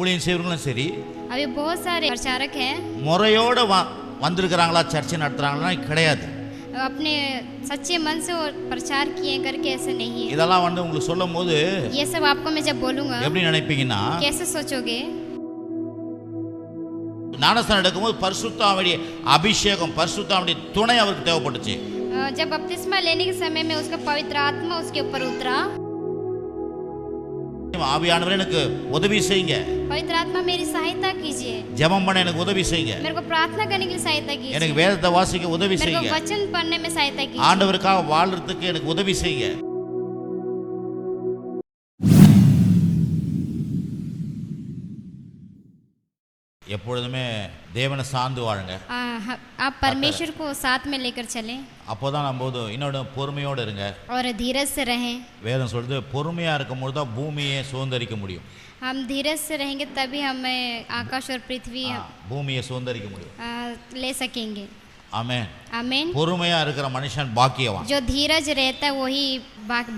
ஊழியம் செய்வர்களும் சரி अभी बहुत सारे प्रचारक हैं முறையோட வந்திருக்கிறாங்களா சர்ச்சை நடத்துறாங்களா கிடையாது. अपने सच्चे मन से वो प्रचार किए करके ऐसे नहीं है. இதெல்லாம் உங்களுக்கு சொல்லும் போது ये सब आपको मैं जब बोलूँगा எப்படி நினைப்பீங்கன்னா कैसे सोचोगे? ஞானஸ்நானம் எடுக்கும்போது பரிசுத்த ஆவியுடைய அபிஷேகம் பரிசுத்த ஆவியுடைய துணை அவருக்கு தேவைப்பட்டுச்சு. जब बपतिस्मा लेने के समय में उसका पवित्र आत्मा उसके ऊपर उतरा. ஆவியானவரே எனக்கு உதவி செய்யுங்க, पवित्र आत्मा मेरी सहायता कीजिए, ஜெபம் பண்ண எனக்கு உதவி செய்யுங்க, मेरे को प्रार्थना करने के लिए सहायता कीजिए, எனக்கு வேதத்தை வாசிக்க உதவி मेरे को செய்யுங்க, वचन पढ़ने में सहायता कीजिए, ஆண்டவருக்காக வாழ்றதுக்கு எனக்கு உதவி செய்யுங்க. எப்பொழுதுமே தேவனை சார்ந்து வாழுங்க. आप परमेश्वर को साथ में लेकर चलें. அப்போதான் நம்ம இன்னொரு பொறுமையோடு இருங்க. और धीरज से रहें. வேதம் சொல்றது பொறுமையா இருக்கும்போது தான் பூமியை சுதந்தரிக்க முடியும். हम धीरज से रहेंगे तभी हमें आकाश और पृथ्वी பூமியை சுதந்தரிக்க முடியும். ले सकेंगे. आमेन. आमेन. பொறுமையா இருக்கிற மனுஷன் பாக்கியவான். जो धीरज रहता है वही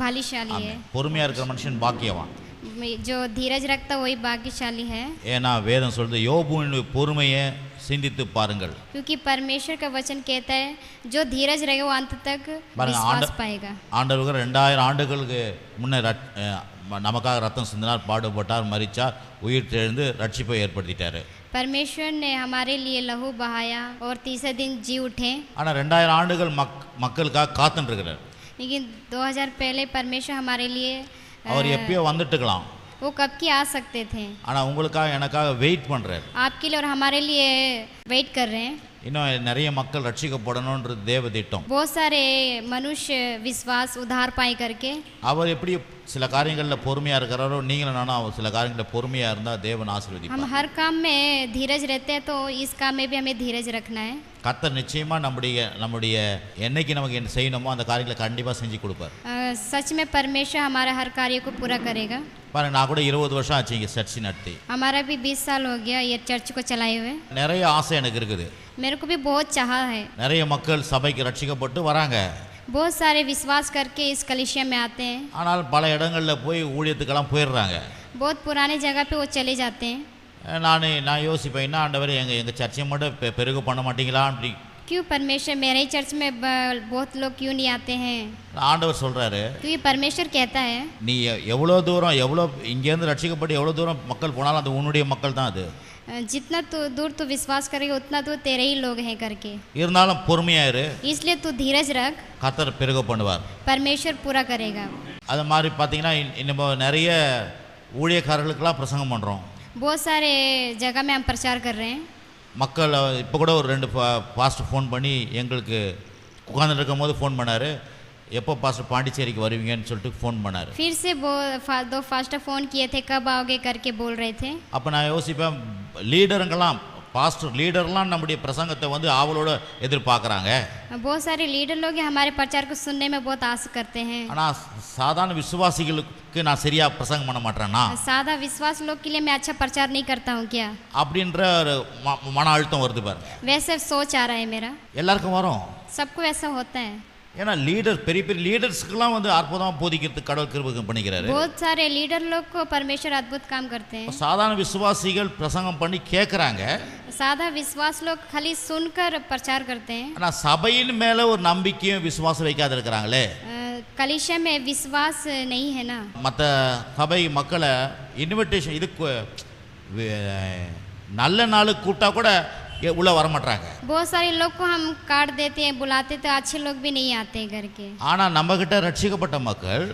भाग्यशाली है. பொறுமையா இருக்கிற மனுஷன் பாக்கியவான். जो धीरज रखता वही भाग्यशाली है. ஏன்னா வேதம் சொல்றது யோபுவின் பொறுமையை சிந்தித்து பாருங்கள். क्योंकि परमेश्वर का वचन कहता है जो धीरज रहेगा वो अंत तक विश्वास पाएगा. ஆண்டவர் 2000 ஆண்டுகளுக்கு முன்னே நமக்காக ரத்தம் சிந்தினார், பாடுபட்டார், மரிச்சார், உயிர் தெழுந்து ரட்சிப்பை ஏற்படுத்திட்டாரு. परमेश्वर ने हमारे लिए लहू बहाया और तीसरे दिन जी उठे. ஆனா 2000 ஆண்டுகள் மக்களுக்காக காத்துட்டு இருக்கிறார். लेकिन 2000 पहले परमेश्वर हमारे लिए அவர் எப்பயோ வந்துட்டுக்கலாம். वो कब की आ सकते थे. ஆனா உங்களுக்காக எனக்காக வெயிட் பண்றார். आपके लिए और हमारे लिए वेट कर रहे हैं. இன்னும் நிறைய மக்கள் ரட்சிக்கப்படணும்ன்றது தேவ திட்டம். बहुत सारे मनुष्य विश्वास उद्धार पाए करके. அவர் எப்படி சில காரியங்கள்ல பொறுமையா இருக்கிறாரோ நீங்களும் நானும் சில காரியங்கள்ல பொறுமையா இருந்தா தேவன் ஆசீர்வதிப்பார். हम हर काम में धीरज रहते हैं तो इस काम में भी हमें धीरज रखना है. கர்த்தர் நிச்சயமா நம்முடைய என்னைக்கு நமக்கு என்ன செய்யணுமோ அந்த காரியங்களை கண்டிப்பா செஞ்சு கொடுப்பார். सच में परमेश्वर हमारा हर कार्य को पूरा करेगा. பாருங்க, நான் கூட 20 வருஷம் ஆச்சு இங்க சர்ச் நடத்தி. हमारा भी 20 साल हो गया ये चर्च को चलाए हुए. நிறைய ஆசை எனக்கு இருக்குது. मेरे को भी बहुत चाह है. நிறைய மக்கள் சபைக்கு ரட்சிக்கப்பட்டு வராங்க. बहुत सारे विश्वास करके इस कलीसिया में आते हैं. ஆனால் பல இடங்கள்ல போய் ஊழியத்துக்கெல்லாம் போயிடுறாங்க. बहुत पुराने जगह पे वो चले जाते हैं. நான் யோசிப்பேன், என்ன ஆண்டவரே எங்க சர்ச்சை மட்டும் பெருக பண்ண மாட்டீங்களா அப்படி. क्यों परमेश्वर मेरे चर्च में बहुत लोग क्यों नहीं आते हैं. ஆண்டவர் சொல்றாரு, क्योंकि परमेश्वर कहता है நீ எவ்வளோ தூரம் இங்கேருந்து ரட்சிக்கப்பட்டு எவ்வளோ தூரம் மக்கள் போனாலும் அது உன்னுடைய மக்கள் தான். அது जितना तू दूर तू विश्वास करेगा उतना तो तेरे ही लोग हैं करके. இருந்தாலும் பொறுமையா இரு, इसलिए तू धीरज रख, கர்த்தர் பெருக பண்ணுவார். परमेश्वर पूरा करेगा. அது மாதிரி பார்த்தீங்கன்னா நம்ம நிறைய ஊழியக்காரர்களுக்கெல்லாம் பிரசங்கம் பண்ணுறோம். बहुत सारे जगह में हम प्रचार कर रहे हैं. மக்கள் இப்போ கூட ஒரு 2 பாஸ்டர் ஃபோன் பண்ணி எங்களுக்கு உட்கார்ந்து இருக்கும் போது ஃபோன் பண்ணார், எப்போ பாஸ்டர் பாண்டிச்சேரிக்கு வருவீங்கன்னு சொல்லிட்டு ஃபோன் பண்ணார். फिर से 2 फास्टर फ़ोन किए थे कब आओगे करके बोल रहे थे. அப்போ நான் யோசிப்பேன், லீடருங்கெல்லாம் பாஸ்டர் லீடர்லாம் நம்முடைய பிரசங்கத்தை ஆவலோட எதிர்பார்க்குறாங்க. बहुत सारे लीडर लोग हमारे प्रचार को सुनने में बहुत आस करते हैं. ஆனால் சாதாரண விசுவாசிகளுக்கு நான் சரியா பிரசங்கம் பண்ண மாட்டேன்னா, सादा विश्वास लोग के लिए मैं अच्छा प्रचार नहीं करता हूँ क्या அப்படின்ற ஒரு மன அழுத்தம் வருது பாருங்க. वैसे सोच आ रहा है मेरा. எல்லாருக்கும் வரும். सबको ऐसा होता है. ஏன்னா பெரிய பெரிய லீடர்ஸ்க்கெல்லாம் அற்புதமாக போதிக்கிறதுக்கு கடவுள் கிருபை பண்ணிக்கிறாரு. बहुत सारे लीडर लोग को परमेश्वर अद्भुत काम करते हैं. சாதாரண விசுவாசிகள் பிரசங்கம் பண்ணி கேட்குறாங்க. सादा विश्वास लोग खाली सुनकर प्रचार करते हैं. ஆனால் சபையின் மேலே ஒரு நம்பிக்கையும் விசுவாசம் வைக்காத இருக்கிறாங்களே. कलीसिया में विश्वास नहीं है ना. மற்ற சபை மக்களை இன்விடேஷன் இதுக்கு நல்ல நாளுக்கு கூப்பிட்டா கூட உள்ள வர மாட்டாங்க. बहुत सारे लोग को हम कार्ड देते हैं बुलाते तो अच्छे लोग भी नहीं आते करके. ஆனா நம்ம கிட்ட ரட்சிக்கப்பட்ட மக்கள்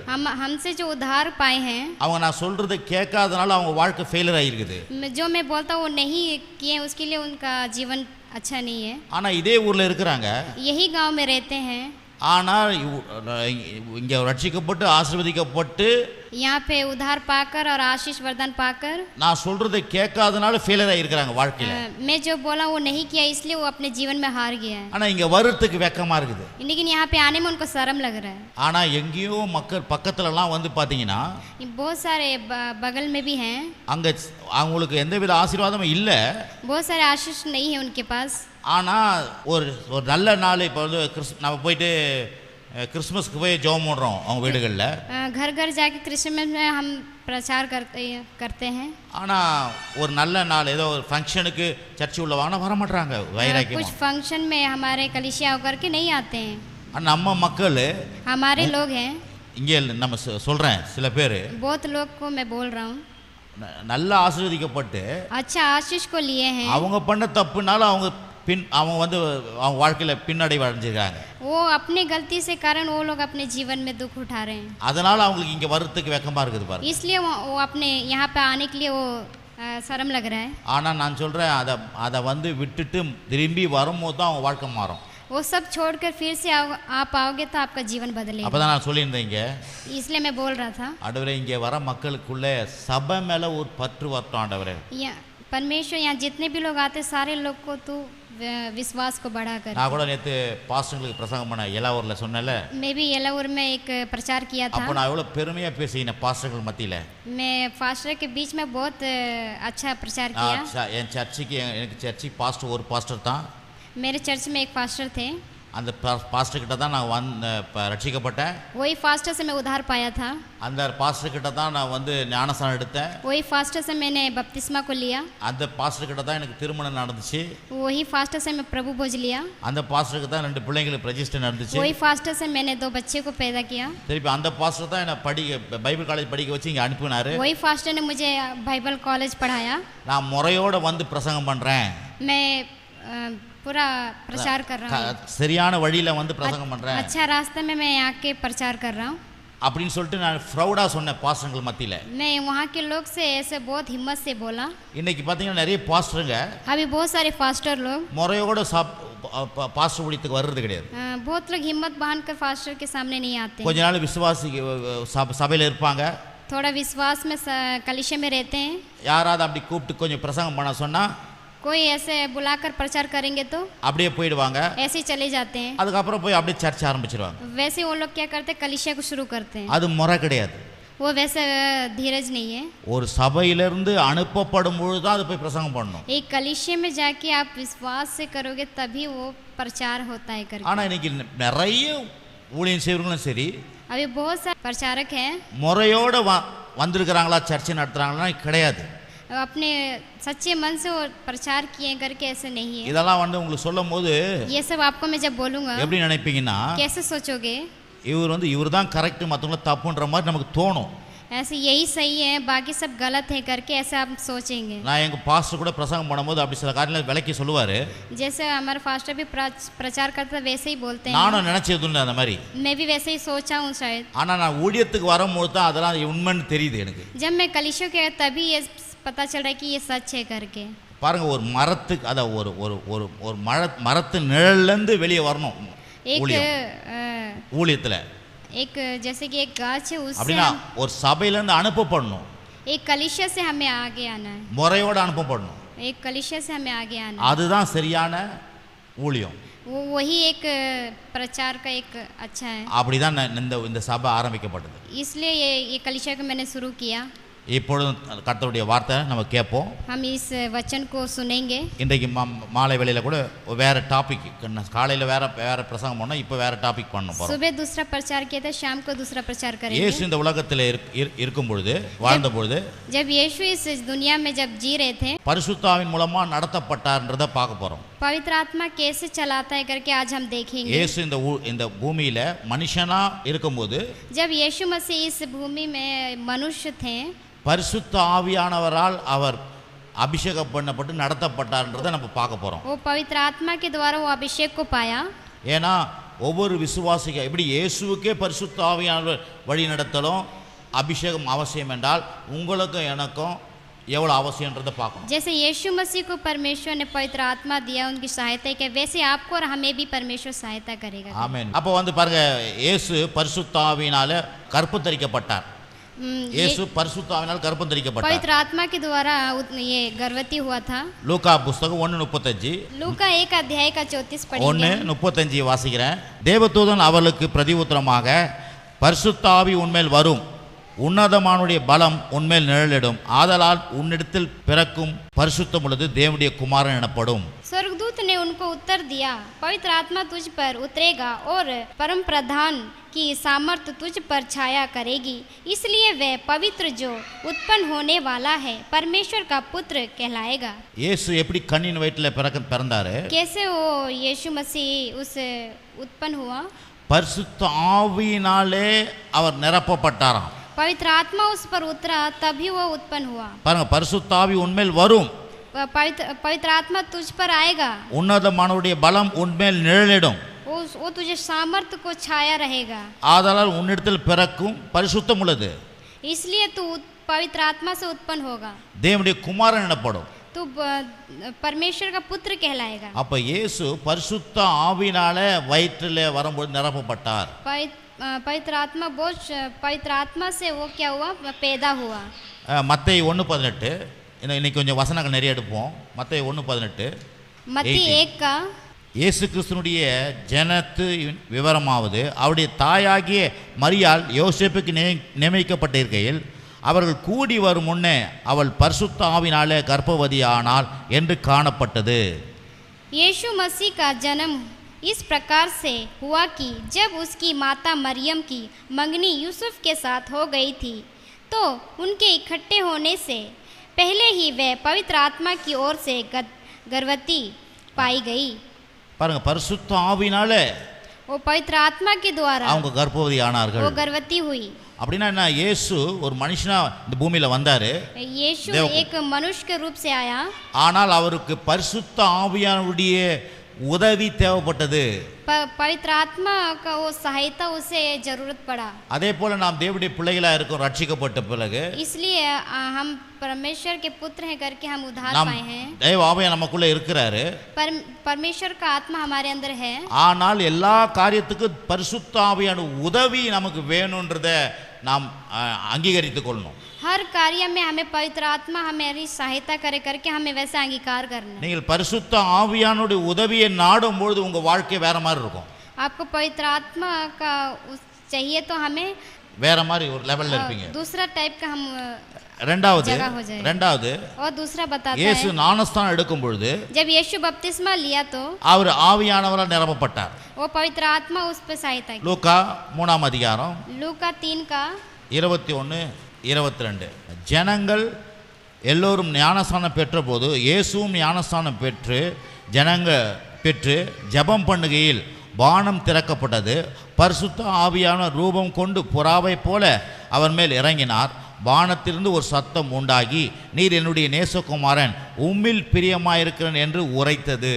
हमसे जो उद्धार पाए हैं அவங்க நான் சொல்றது கேட்காதனால அவங்க வாழ்க்கை ஃபெயிலியர் ஆகிருக்குது. जो मैं बोलता हूँ वो नहीं किए उसके लिए उनका जीवन अच्छा नहीं है. ஆனா இதே ஊர்ல இருக்கிறாங்க, यही गांव में रहते हैं. ஆனால் இங்கே ரட்சிக்கப்பட்டு ஆசீர்வதிக்கப்பட்டு यहाँ पे उद्धार पाकर और आशीष वरदान पाकर நான் சொல்றதை கேட்காதனால ஃபெயிலியர் ஆகிருக்கிறாங்க வாழ்க்கையில. मैं जो बोला वो नहीं किया इसलिए वो अपने जीवन में हार गया है. ஆனா இங்க வர்றதுக்கு வெக்கமா இருக்குது. लेकिन यहाँ पे आने में उनको शर्म लग रहा है. ஆனா எங்கேயோ மக்கள் பக்கத்துலலாம் பாத்தீங்கன்னா बहुत सारे बगल में भी हैं, அங்க அவங்களுக்கு எந்தவித ஆசீர்வாதமும் இல்ல. बहुत सारे आशीष नहीं है उनके पास. ஆனா ஒரு நல்ல நாள் இப்போ நம்ம போயிட்டு கிறிஸ்மஸ்க்கு போய் ஜெபம் பண்ணுறோம் அவங்க வீடுகளில். घर घर जाके क्रिसमस में हम प्रचार करते हैं. ஆனால் ஒரு நல்ல நாள் ஏதோ ஒரு ஃபங்க்ஷனுக்கு சர்ச்சு உள்ள வாங்கினா வர மாட்டாங்க வைராக்கியம். कुछ फंक्शन में हमारे कलिसिया होकर के नहीं आते हैं. நம்ம மக்கள் हमारे लोग हैं, இங்கே நம்ம சொல்கிறேன் சில பேர் बहुत लोग को मैं बोल रहा हूँ, நல்லா ஆசீர்வதிக்கப்பட்டு अच्छा आशीष को लिए हैं, அவங்க பண்ண தப்புனால அவங்க வந்து அவங்க வாழ்க்கையில் பின்னடைவு அடைஞ்சிருக்காங்க. वो अपने गलती से कारण वो लोग अपने जीवन में दुख उठा रहे हैं. அதனால அவங்களுக்கு இங்கே வர்றதுக்கு வெக்கமாக இருக்குது பாருங்க. इसलिए वो अपने यहाँ पे आने के लिए वो शर्म लग रहा है. ஆனால் நான் சொல்கிறேன் அதை வந்து விட்டுட்டு திரும்பி வரும்போது தான் அவங்க வாழ்க்கை மாறும். वो सब छोड़कर फिर से आप आओगे तो आपका जीवन बदलेगा. அப்போ தான் நான் சொல்லியிருந்தேன் இங்கே, इसलिए मैं बोल रहा था, ஆண்டவரே இங்கே வர மக்களுக்குள்ளே சபை மேலே ஒரு பற்று வரட்டும் ஆண்டவரே. परमेश्वर यहाँ जितने भी लोग आते सारे लोग को तू विश्वास को बढ़ा कर. நான் கூட நேற்று பாஸ்டர்களுக்கு பிரசங்கம் பண்ண எலாவூரில் சொன்னேன்ல, मैं भी येलाउर में एक प्रचार किया था. அப்போ நான் எவ்வளோ பெருமையாக பேசினேன் பாஸ்டர்கள் மத்தியில். मैं पास्टर के बीच में बहुत अच्छा प्रचार किया. என் சர்ச்சுக்கு எனக்கு சர்ச்சுக்கு பாஸ்டர் ஒரு பாஸ்டர் தான். मेरे चर्च में एक पास्टर थे. அந்த பாஸ்டர் கிட்ட தான் நான் ரட்சிக்கப்பட்டேன். वही पास्टर से मैं उद्धार पाया था. அந்த பாஸ்டர் கிட்ட தான் நான் வந்து ஞானஸ்நானம் எடுத்தேன். वही पास्टर से मैंने बपतिस्मा को लिया. அந்த பாஸ்டர் கிட்ட தான் எனக்கு திருமணம் நடந்துச்சு. वही पास्टर से मैं प्रभु भोज लिया. அந்த பாஸ்டருக்கு தான் 2 பிள்ளைங்களுக்கு ரெஜிஸ்டர் நடந்துச்சு. वही पास्टर से मैंने 2 बच्चे को पैदा किया. திருப்பி அந்த பாஸ்டர் தான் என்ன பைபிள் காலேஜ் படிக்க வச்சு இங்கே அனுப்பினாரு. वही पास्टर ने मुझे बाइबल कॉलेज पढ़ाया. நான் முறையோட வந்து பிரசங்கம் பண்றேன். मैं पूरा प्रचार कर रहा हूँ. சரியான வழியில வந்து பிரசங்கம் பண்றேன். अच्छा रास्ते में मैं आके प्रचार कर रहा हूँ. அப்படின்னு சொல்லிட்டு நான் ப்ரௌடா சொன்னேன் பாஸ்டர்கள் மத்தியில. मैं वहाँ के लोग से ऐसे बहुत हिम्मत से बोला. இன்னைக்கு பாத்தீங்கன்னா நிறைய பாஸ்டருங்க अभी बहुत सारे पास्टर लोग முறையோட பாஸ்டர் ஊழியத்துக்கு வர்றது கிடையாது. बहुत लोग हिम्मत बांध कर पास्टर के सामने नहीं आते. கொஞ்ச நாள் விசுவாசி சபையில இருப்பாங்க. थोड़ा विश्वास में कलिशे में रहते हैं. யாராவது அப்படி கூப்பிட்டு கொஞ்சம் பிரசங்கம் பண்ண சொன்னா कोई ऐसे बुलाकर प्रचार करेंगे तो அப்படியே போயிடுவாங்க. ऐसे चले जाते हैं. அதுக்கப்புறம் போய் அப்படியே சர்ச் ஆரம்பிச்சிடுவாங்க. वैसे वो लोग क्या करते हैं, कलिशा को शुरू करते हैं. அது முறை கிடையாது. वो वैसे धीरज नहीं है. ஒரு சபையிலிருந்து அனுப்பப்படும் பொழுது தான் அது போய் பிரசங்கம் பண்ணணும். एक कलिशे में जाके आप विश्वास से करोगे तभी वो प्रचार होता है करके. ஆனா இன்னைக்கு நிறைய ஊழியம் செய்றவங்களும் சரி, अभी बहुत सारे प्रचारक हैं, முறையோட வந்திருக்கிறாங்களா சர்ச்சை நடத்துறாங்களா கிடையாது. अपने सच्चे मन से वो प्रचार किए करके ऐसे नहीं है. இதெல்லாம் வந்து உங்களுக்கு சொல்லும்போது ये सब आपको मैं जब बोलूँगा எப்படி நினைப்பீங்கன்னா, कैसे सोचोगे, இவர் தான் கரெக்ட் மற்றவங்கள தப்புன்ற மாதிரி நமக்கு தோணும். ऐसे यही सही है बाकी सब गलत है करके ऐसे आप सोचेंगे. நான் எங்க பாஸ்டர் கூட பிரசங்கம் பண்ணும்போது அப்படி சில காரியங்களை விளக்கி சொல்லுவாரு. जैसे हमारे पास्टर भी प्रचार करता वैसे ही बोलते हैं. நானும் நினைச்சதுன்னு அந்த மாதிரி. मैं भी वैसे ही सोचा हूँ शायद. ஆனா நான் ஊழியத்துக்கு வரும்போது தான் அதெல்லாம் உண்மைன்னு தெரியுது எனக்கு. जब मैं कलिशों के तभी ये पता चल रहा है कि ये सच है करके. பாருங்க, ஒரு மரத்துக்கு அத ஒரு ஒரு ஒரு ஒரு மரத்து நிழல்ல இருந்து வெளியே வரணும். ஊழியத்துல एक जैसे कि एक गाछ है उससे அப்படினா ஒரு சபையில இருந்து அனுப்பப்படணும். एक कलिशा से हमें आगे आना है. முறையோட அனுப்பப்படணும். एक कलिशा से हमें आगे आना है. அதுதான் சரியான ஊழியம். वो वही एक प्रचार का एक अच्छा है. அப்படிதான் இந்த சபை ஆரம்பிக்கப்பட்டது. इसलिए ये कलिशा को मैंने शुरू किया. இப்பொழுது கர்த்தருடைய வார்த்தை நம்ம கேட்போம். हम इस वचन को सुनेंगे. இன்றைக்கு மாலை வேளையில கூட வேற டாபிக், காலையில வேற பிரசங்கம் பண்ணோம், இப்போ வேற டாபிக் பண்ண போறோம். सुबह दूसरा प्रचार किया था, शाम को दूसरा प्रचार करेंगे. இயேசு இந்த உலகத்தில் இருக்கும் பொழுது, வாழ்ந்த பொழுது, जब यीशु इस दुनिया में जब जी रहे थे, பரிசுத்தாவின் மூலமா நடத்தப்பட்டார்ன்றதை பார்க்க போறோம். पवित्र आत्मा कैसे चलाता है करके आज हम देखेंगे. இயேசு இந்த பூமியில மனுஷனா இருக்கும்போது, जब यीशु मसीह इस भूमि में मनुष्य थे, பரிசுத்த ஆவியானவரால் அவர் அபிஷேகம் பண்ணப்பட்டு நடத்தப்பட்டார்ன்றதை நம்ம பார்க்க போறோம். वो पवित्र आत्मा के द्वारा वो अभिषेक को पाया. ஏன்னா ஒவ்வொரு விசுவாசிக்கும் இப்படி இயேசுவுக்கே பரிசுத்த ஆவியானவர் வழி நடத்தலும் அபிஷேகம் அவசியம் என்றால் உங்களுக்கும் எனக்கும் எவ்வளவு அவசியம்ன்றதை பார்க்கணும். जैसे यीशु मसीह को परमेश्वर ने पवित्र आत्मा दिया, उनकी सहायता की, वैसे आपको और हमें भी परमेश्वर सहायता करेगा. ஆமென். அப்போ வந்து பாருங்க, இயேசு பரிசுத்த ஆவியினால கற்பந்தரிக்கப்பட்டார். இயேசு பரிசுத்த ஆவியினால் கற்பந்தரிக்கப்பட்டார். पवित्र आत्मा के द्वारा ये गर्भवती हुआ था. லூக்கா புத்தகம் 1:35. लूका 1 अध्याय का 34 पढ़ेंगे. 1:35 வாசிக்கிறேன். தேவதூதன் அவளுக்கு பிரதிஉத்தரமாக, பரிசுத்த ஆவி உன்மேல் வரும், உன்னதமானுடைய பலம் உன்மேல் நிழலிடும், ஆதலால் உன்னிடத்தில் பிறக்கும் பரிசுத்தம் உள்ளது தேவனுடைய குமாரன் எனப்படும். स्वर्गदूत ने उनको उत्तर उत्तर दिया, पवित्र आत्मा तुझ पर उतरेगा और परम प्रधान की सामर्थ तुझ पर छाया करेगी, इसलिए वह पवित्र जो उत्पन्न होने वाला है परमेश्वर का पुत्र कहलाएगा। இயேசு எப்படி கண்ணின் வயிற்றில் பிறந்தாரு? कैसे वो यीशु मसीह उस उत्पन्न हुआ? பரிசுத்த ஆவியினாலே அவர் நிரப்பப்பட்டாராம். पवित्र आत्मा उस पर उतरा तभी वो उत्पन्न हुआ। பாருங்க, பரிசுத்த ஆவி உன்மேல் வரும், पवित्र आत्मा तुझ पर आएगा, உன்னதமானவருடைய பலம் உன்மேல் நிழலிடும், वो तुझे सामर्थ्य को छाया रहेगा, ஆதலால் உன்னிடத்தில் பிறக்கும் பரிசுத்தம் உள்ளது, इसलिए तू पवित्र आत्मा से उत्पन्न होगा, தேவனுடைய குமாரன் எனப்படும். तू परमेश्वर का पुत्र कहलाएगा। அப்ப இயேசு பரிசுத்த ஆவியினால வயிற்றிலே வரும்போது நிரப்பப்பட்டார். पवित्र आत्मा से वो क्या हुआ? पैदा हुआ। மத்தேயு 1:18, இன்னைக்கு கொஞ்சம் வசனங்கள் நிறைய எடுப்போம். மத்தேயு 1:18, मत्ती 1 का இயேசு கிறிஸ்துனுடைய ஜனத்து விவரமாவது அவருடைய தாயாகிய மரியாள் யோசேப்புக்கு நியமிக்கப்பட்டிருக்கையில் அவர்கள் கூடி வரும் முன்னே அவள் பரிசுத்த ஆவினாலே கர்ப்பவதியானாள் என்று காணப்பட்டது. यीशु मसीह का जन्म इस प्रकार से हुआ कि जब उसकी माता मरियम की मंगनी यूसुफ के साथ हो गई थी तो उनके इकट्ठे होने से पहले ही वह पवित्र आत्मा की ओर से गर्भवती पाई गई। பாருங்க, பரிசுத்த ஆவினாலே वो पवित्र आत्मा के द्वारा அவங்க கர்ப்பவதி ஆனார்கள். वो गर्भवती हुई। அப்படின்னா என்ன? இயேசு ஒரு மனுஷனா இந்த பூமியில வந்தாரு. यीशु एक मनुष्य के रूप से आया, ஆனால் அவருக்கு பரிசுத்த ஆவியானுடைய உதவி தேவைப்பட்டது. पवित्र आत्मा का वो सहायता उसे जरूरत पड़ा। அதே போல நாம் தேவனுடைய பிள்ளைகளா இருக்கோம் ரட்சிக்கப்பட்ட பிறகு. इसलिए हम परमेश्वर के पुत्र हैं करके हम उद्धार पाए हैं। தேவ ஆவியா நமக்குள்ள இருக்கிறாரு. परमेश्वर का आत्मा हमारे अंदर है। ஆனால் எல்லா காரியத்துக்கும் பரிசுத்த ஆவியான உதவி நமக்கு வேணும்ன்றத நாம் அங்கீகரித்துக் கொள்ளணும். हर कार्य में हमें पवित्र आत्मा हमारी सहायता करे करके हमें वैसा अंगीकार करना। நீங்கள் பரிசுத்த ஆவியானுடைய உதவியை நாடும் பொழுது உங்க வாழ்க்கை வேற மாதிரி இருக்கும். आपको पवित्र आत्मा का चाहिए तो हमें வேற மாதிரி ஒரு லெவல்ல இருப்பீங்க. दूसरा टाइप का हम ரெண்டாவது और दूसरा बताता இயேசு है ஞானஸ்தானம் எடுக்கும் பொழுது जब यीशु बपतिस्मा लिया तो அவர் ஆவியானவரால் நிரப்பப்பட்டார். वो पवित्र आत्मा उस पर सहायता की। லூக்கா 3ஆம் அதிகாரம் लूका 3 का 21-22. ஜனங்கள் எல்லோரும் ஞானஸ்தானம் பெற்றபோது இயேசுவும் ஞானஸ்தானம் பெற்று ஜெபம் பண்ணுகையில் வானம் திறக்கப்பட்டது. பரிசுத்த ஆவியான ரூபம் கொண்டு புறாவை போல அவர் மேல் இறங்கினார். வானத்திலிருந்து ஒரு சத்தம் உண்டாகி, நீர் என்னுடைய நேசகுமாரன், உம்மில் பிரியமாயிருக்கிறேன் என்று உரைத்தது.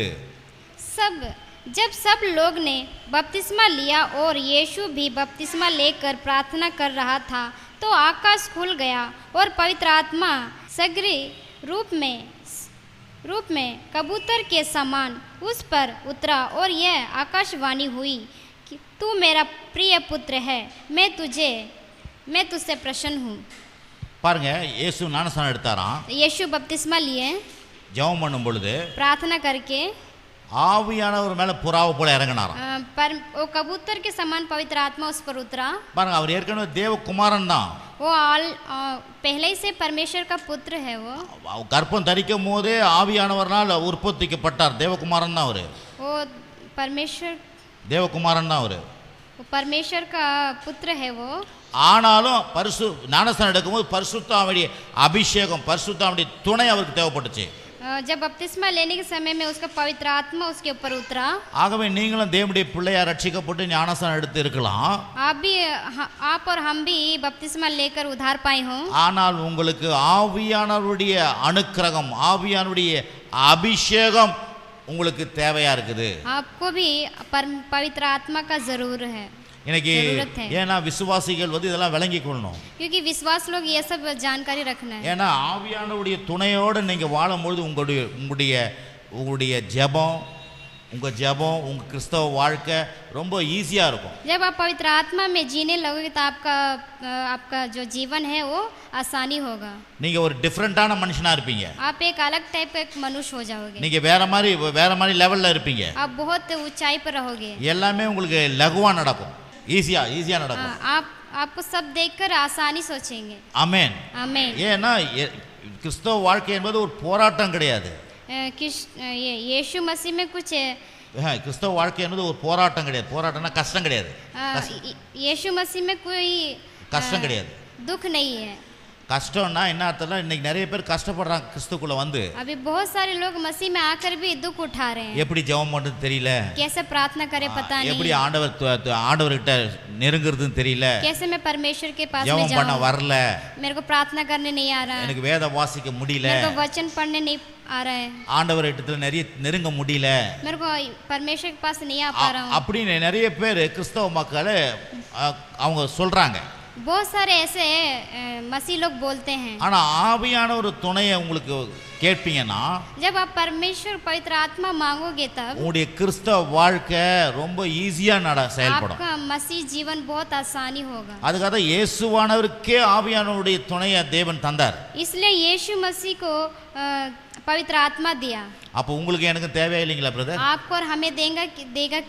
जब सब लोग ने बपतिस्मा लिया और यीशु भी बपतिस्मा लेकर प्रार्थना कर रहा था तो आकाश खुल गया और पवित्र आत्मा सगरी रूप में कबूतर के समान उस पर उतरा और यह आकाशवाणी हुई कि तू मेरा प्रिय पुत्र है, मैं तुझसे प्रसन्न हूँ। பாருங்க, இயேசு ஞானஸ்தானம் எடுத்தாராம். यीशु बपतिस्मा लिए, ஜெபம் பண்ணும் பொழுது प्रार्थना करके ஆவியானவர் மேல புறாவை போல இறங்கினாராம். वो कबूतर के समान पवित्र आत्मा उस पर उतरा। பாருங்க, அவர் ஏற்கனவே தேவகுமாரன் தான். वो पहले ही से परमेश्वर का पुत्र है। वो கர்ப்பம் தரிக்கும் போதே ஆவியானவரால் உற்பத்திக்கப்பட்டார். தேவகுமாரன் தான் அவரு. वो தேவகுமாரன் தான் அவரு. परमेश्वर का पुत्र है वो। ஆனாலும் ஞானஸ்தானம் எடுக்கும்போது பரிசுத்தாவுடைய அபிஷேகம், பரிசுத்தாவுடைய துணை அவருக்கு தேவைப்பட்டுச்சு. जब बपतिस्मा लेने के समय में उसका पवित्र आत्मा उसके ऊपर उतरा। ஆகவே நீங்களும் தேவனுடைய பிள்ளையா ரட்சிக்கப்பட்டு ஞானஸ்தானம் எடுத்து இருக்கலாம். आप और हम भी बपतिस्मा लेकर उद्धार पाए हों। ஆனால் உங்களுக்கு ஆவியானவருடைய அனுக்கிரகம், ஆவியானவருடைய அபிஷேகம் உங்களுக்கு தேவையா இருக்குது. आपको भी पवित्र आत्मा का जरूर है। இன்னைக்கு ஏன்னா விசுவாசிகள் இதெல்லாம் விளங்கி கொள்ளணும். क्योंकि विश्वास लोग ये सब जानकारी रखना है। ஏன்னா ஆவியானவருடைய துணையோடு நீங்க வாழும்போது உங்களுடைய ஜெபம், உங்க கிறிஸ்தவ வாழ்க்கை ரொம்ப ஈஸியா இருக்கும். जब आप पवित्र आत्मा में जीने लगोगे तो आपका जो जीवन है वो आसानी होगा। நீங்க ஒரு டிஃபரண்டான மனுஷனா இருப்பீங்க. आप एक अलग टाइप का एक मनुष्य हो जाओगे। நீங்க வேற மாதிரி லெவல்ல இருப்பீங்க. आप बहुत ऊंचाई पर रहोगे। எல்லாமே உங்களுக்கு லகுவா நடக்கும், ஈஸியா நடக்கும். आपको सब देखकर आसानी सोचेंगे। ஆமென், ஆமென்। ஏன்னா கிறிஸ்தவ வாழ்க்கை என்பது ஒரு போராட்டம் கிடையாது. यीशु मसीह में कुछ கிறிஸ்தவ வாழ்க்கை என்பது ஒரு போராட்டம் கிடையாது. போராட்டம்னா கஷ்டம் கிடையாது. यीशु मसीह में कोई கஷ்டம் கிடையாது. दुख नहीं है. கஷ்டம்னா என்ன அர்த்தம்னா இன்னைக்கு நிறைய பேர் கஷ்டப்படுறாங்க கிறிஸ்துக்குள்ள வந்து. अभी बहुत सारे लोग मसीह में आकर भी दुख उठा रहे हैं. எப்படி ஜெபம் பண்றது தெரியல, कैसे प्रार्थना करे पता नहीं, எப்படி ஆண்டவர்கிட்ட நெருங்குறதுன்னு தெரியல, कैसे मैं परमेश्वर के पास में ஜெபம் பண்ண जाऊं, வரல, मेरे को प्रार्थना करने नहीं आ रहा है, எனக்கு வேத வாசிக்க முடியல, मेरे को वचन पढ़ने नहीं आ रहा है, ஆண்டவர்கிட்ட நிறைய நெருங்க முடியல, मेरे को परमेश्वर के पास नहीं आ पा रहा हूं. அப்படின்னு நிறைய பேர் கிறிஸ்தவ மக்கள் அவங்க சொல்றாங்க. बहुत सारे ऐसे मसीह लोग बोलते हैं. ஆனா ஆவியான ஒரு துணையை உங்களுக்கு கேட்பீங்கன்னா, जब आप परमेश्वर पवित्र आत्मा मांगोगे तब உங்களுடைய கிறிஸ்தவ வாழ்க்கை ரொம்ப ஈஸியா செயல்படும். आपका मसीह जीवन बहुत आसानी होगा. அதுக்காக இயேசுவானவருக்கே ஆவியானவருடைய துணையை தேவன் தந்தார். इसलिए यीशु मसीह को पवित्र आत्मा दिया. அப்போ உங்களுக்கு எனக்கு தேவையில்லைங்களா பிரதர்? आपको और हमें देगा कि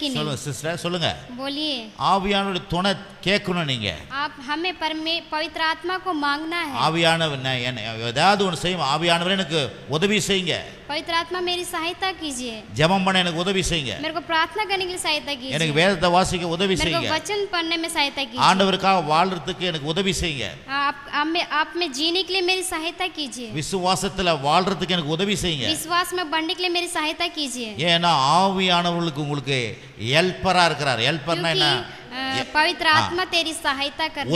नहीं? சொல்லுங்க சிஸ்டர், சொல்லுங்க. बोलिए. ஆவியானவருடைய துணை கேட்கணும் நீங்க. आप हमें पवित्र आत्मा को मांगना है. ஆவியானவர் ஏதாவது ஒன்று செய்யும். ஆவியானவரே எனக்கு உதவி செய்யுங்க. पवित्र आत्मा मेरी सहायता कीजिए. ஜெபம் பண்ண எனக்கு உதவி செய்யுங்க. मेरे को प्रार्थना करने के लिए सहायता कीजिए. எனக்கு வேதத்தை வாசிக்க உதவி मेरे को செய்யுங்க. वचन पढ़ने में सहायता कीजिए. ஆண்டவருக்காக வாழ்றதுக்கு எனக்கு உதவி செய்யுங்க. आप में जीने के लिए मेरी सहायता कीजिए. விசுவாசத்துல வாழ்றதுக்கு எனக்கு உதவி செய்யுங்க. विश्वास में बढ़ने के लिए मेरी सहायता कीजिए. ஏன்னா ஆவியானவருக்கு உங்களுக்கு ஹெல்ப்பரா இருக்கிறார். ஹெல்ப்பர்னா என்ன? पवित्र आत्मा तेरी सहायता करने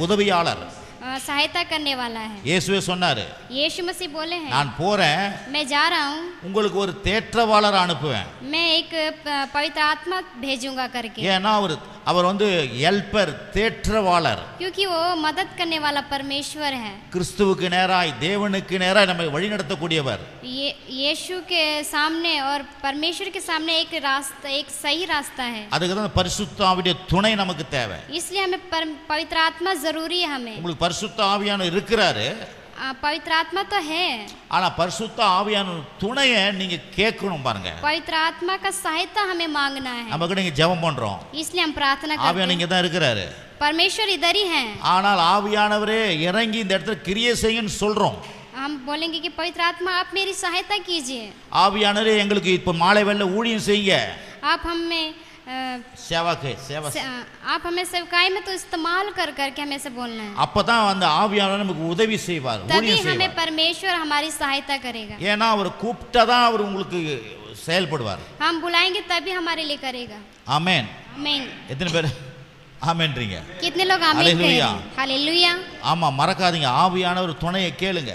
உதவியாளர், सहायता करने वाला है. இயேசுவே சொன்னாரு, यीशु मसीह बोले हैं, நான் போறேன், मैं जा रहा हूँ, உங்களுக்கு ஒரு தேற்றவாளர் அனுப்புவேன், मैं एक पवित्र आत्मा भेजूंगा करके. ஏன்னா அவர் வந்து ஹெல்ப்பர், தேற்றவாளர். क्योंकि वो मदद करने वाला परमेश्वर है. கிறிஸ்துவுக்கு நேராய், தேவனுக்கு நேராய் நம்மை வழிநடத்தக்கூடியவர். यीशु के सामने और परमेश्वर के सामने एक रास्ता, एक सही रास्ता है. அதுக்கு தான் பரிசுத்த ஆவியுடைய துணை நமக்கு தேவை. इसलिए हमें पवित्र आत्मा जरूरी है. हमें உங்களுக்கு பரிசுத்த ஆவியானவர் இருக்கிறாரு, पवित्र आत्मा तो है, ஆனா பரிசுத்த ஆவியானவர் துணையை நீங்க கேட்கணும். பாருங்க, पवित्र आत्मा का सहायता हमें मांगना है. நமக்கு நீங்க ஜெபம் பண்றோம், इसलिए हम प्रार्थना करते ஆவியானவர் இங்க தான் இருக்கிறாரு, परमेश्वर इधर ही है. ஆனால் ஆவியானவரே இறங்கி இந்த இடத்துல கிரியை செய்யுன்னு சொல்றோம். हम बोलेंगे कि पवित्र आत्मा आप मेरी सहायता कीजिए. ஆவியானவரே எங்களுக்கு இப்ப மாலை வேளை ஊழியம் செய்யுங்க. आप हमें சேவா आप हमें सेवकाई में तो इस्तेमाल करके हमें से बोलना है. அப்பதான் அந்த ஆவியானவர் நமக்கு உதவி செய்வார், तभी ஊழியம் हमें செய்வார். परमेश्वर हमारी सहायता करेगा. ஏன்னா அவர் கூப்பிட்டாதான் அவர் உங்களுக்கு செயல்படுவார். हम बुलाएंगे तभी हमारे लिए करेगा. ஆமென். आमीन. எத்தனை பேர் ஆமென்றீங்க? कितने लोग आमीन कह रहे हैं? हालेलुया. ஆமா, மறக்காதீங்க, ஆவியானவர் துணையை கேளுங்க.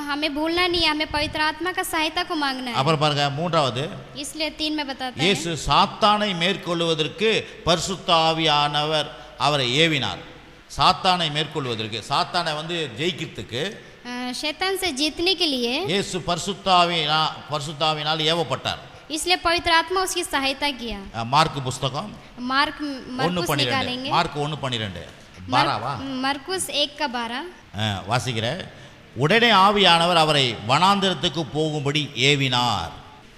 हमें भूलना नहीं है, हमें पवित्र आत्मा का सहायता को मांगना है. அப்புறம் பாருங்க, மூன்றாவது, इसलिए 3 में बताता है, இயேசு சாத்தானை மேற்கொள்வதற்கு பரிசுத்த ஆவியானவர் அவரை ஏவினார். சாத்தானை மேற்கொள்வதற்கு, சாத்தானை வந்து ஜெயிக்கிறதுக்கு, शैतान से जीतने के लिए இயேசு பரிசுத்த ஆவியினால் ஏவப்பட்டார். इसलिए पवित्र आत्मा उसकी सहायता किया. மார்க் புத்தகம் मरकुस निकालेंगे. மார்க் 1:12 12வா? मरकुस 1:12 வாசிக்கிறேன். உடனே ஆவியானவர் அவரை வனாந்திரத்துக்கு போகும்படி ஏவினார்.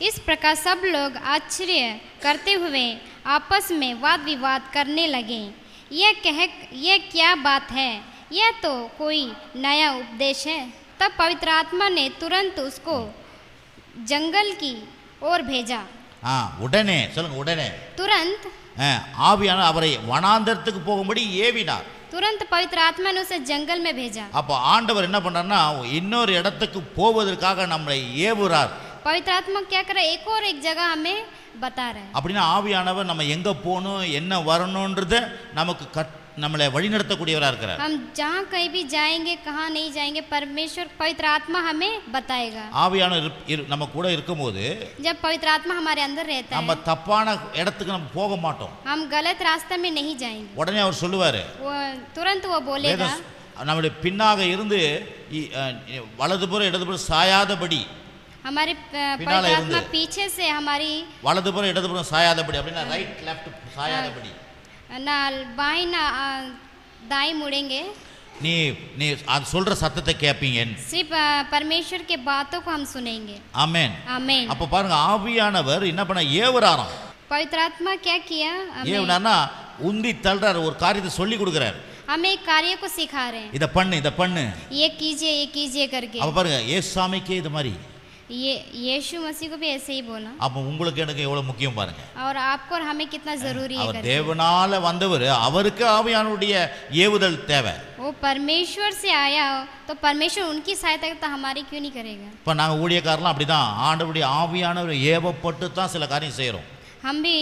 इस प्रकार सब लोग आश्चर्य करते हुए आपस में वाद विवाद करने लगे, यह क्या बात है, यह तो कोई नया उपदेश है. तब पवित्र आत्मा ने तुरंत उसको जंगल की ओर भेजा. உடனே சொல்லுங்க, உடனே तुरंत ஆவியானவர் அவரை வனாந்திரத்துக்கு போகும்படி ஏவினார். तुरंत पवित्र आत्मा ने उसे जंगल में भेजा. அப்போ ஆண்டவர் என்ன பண்றாருன்னா, இன்னொரு இடத்துக்கு போவதற்காக நம்மை ஏவுறார். पवित्र आत्मा क्या कर रहा है? एक और एक जगह हमें बता रहा है. அப்படின்னா ஆவியானவர் நம்ம எங்க போகணும், என்ன வரணும்ன்றத நமக்கு நம்மளை வழிநடத்தக்கூடியவராக இருக்கிறார். हम जहाँ कहीं भी जाएंगे, कहाँ नहीं जाएंगे, परमेश्वर पवित्र आत्मा हमें बताएगा. ஆவியானவர் நம்ம கூட இருக்கும்போது, जब पवित्र आत्मा हमारे अंदर रहता நம்ம है, தப்பான இடத்துக்கு நம்ம போக மாட்டோம். हम गलत रास्ते में नहीं जाएंगे. உடனே அவர் சொல்லுவாரு, तुरंत वो बोलेगा, நம்முடைய பின்னாக இருந்து வலதுபுறம் இடதுபுறம் சாயாதபடி, हमारे पवित्र आत्मा पीछे से हमारी வலதுபுறம் இடதுபுறம் சாயாதபடி, அப்படின்னா ரைட் லெஃப்ட் சாயாதபடி, ना बाएं ना दाएं मुड़ेंगे. நீ சொல்ற சத்தத்தை கேட்பீங்க. सिर्फ परमेश्वर के बातों को हम सुनेंगे. ஆமென். आमीन. அப்ப பாருங்க, ஆவியானவர் என்ன பண்ண ஏவறாராம். पवित्र आत्मा क्या किया? ஏவனானா உந்தி தள்ளுறாரு, ஒரு காரியத்தை சொல்லி கொடுக்குறாரு. हमें एक कार्य को सिखा रहे हैं. இத பண்ணு ये कीजिए करके. அப்ப பாருங்க, ஏசாமிக்கே இது மாதிரி ये यीशु मसीह को भी ऐसे ही बोला। அப்போ உங்களுக்கு எனக்கு எவ்வளவு முக்கியம் பாருங்க. और आपको और हमें कितना जरूरी है அவர் करके। தேவனால வந்தவர், அவருக்கு ஆவியானவருடைய ஏவுதல் தேவை. वो परमेश्वर से आया तो परमेश्वर उनकी सहायता तो हमारी क्यों नहीं करेगा। இப்போ நாங்க ஊழியக்காரலாம் அப்படிதான், ஆண்டவருடைய ஆவியானவர் ஏவப்பட்டு தான் சில காரியம் செய்றோம். हम भी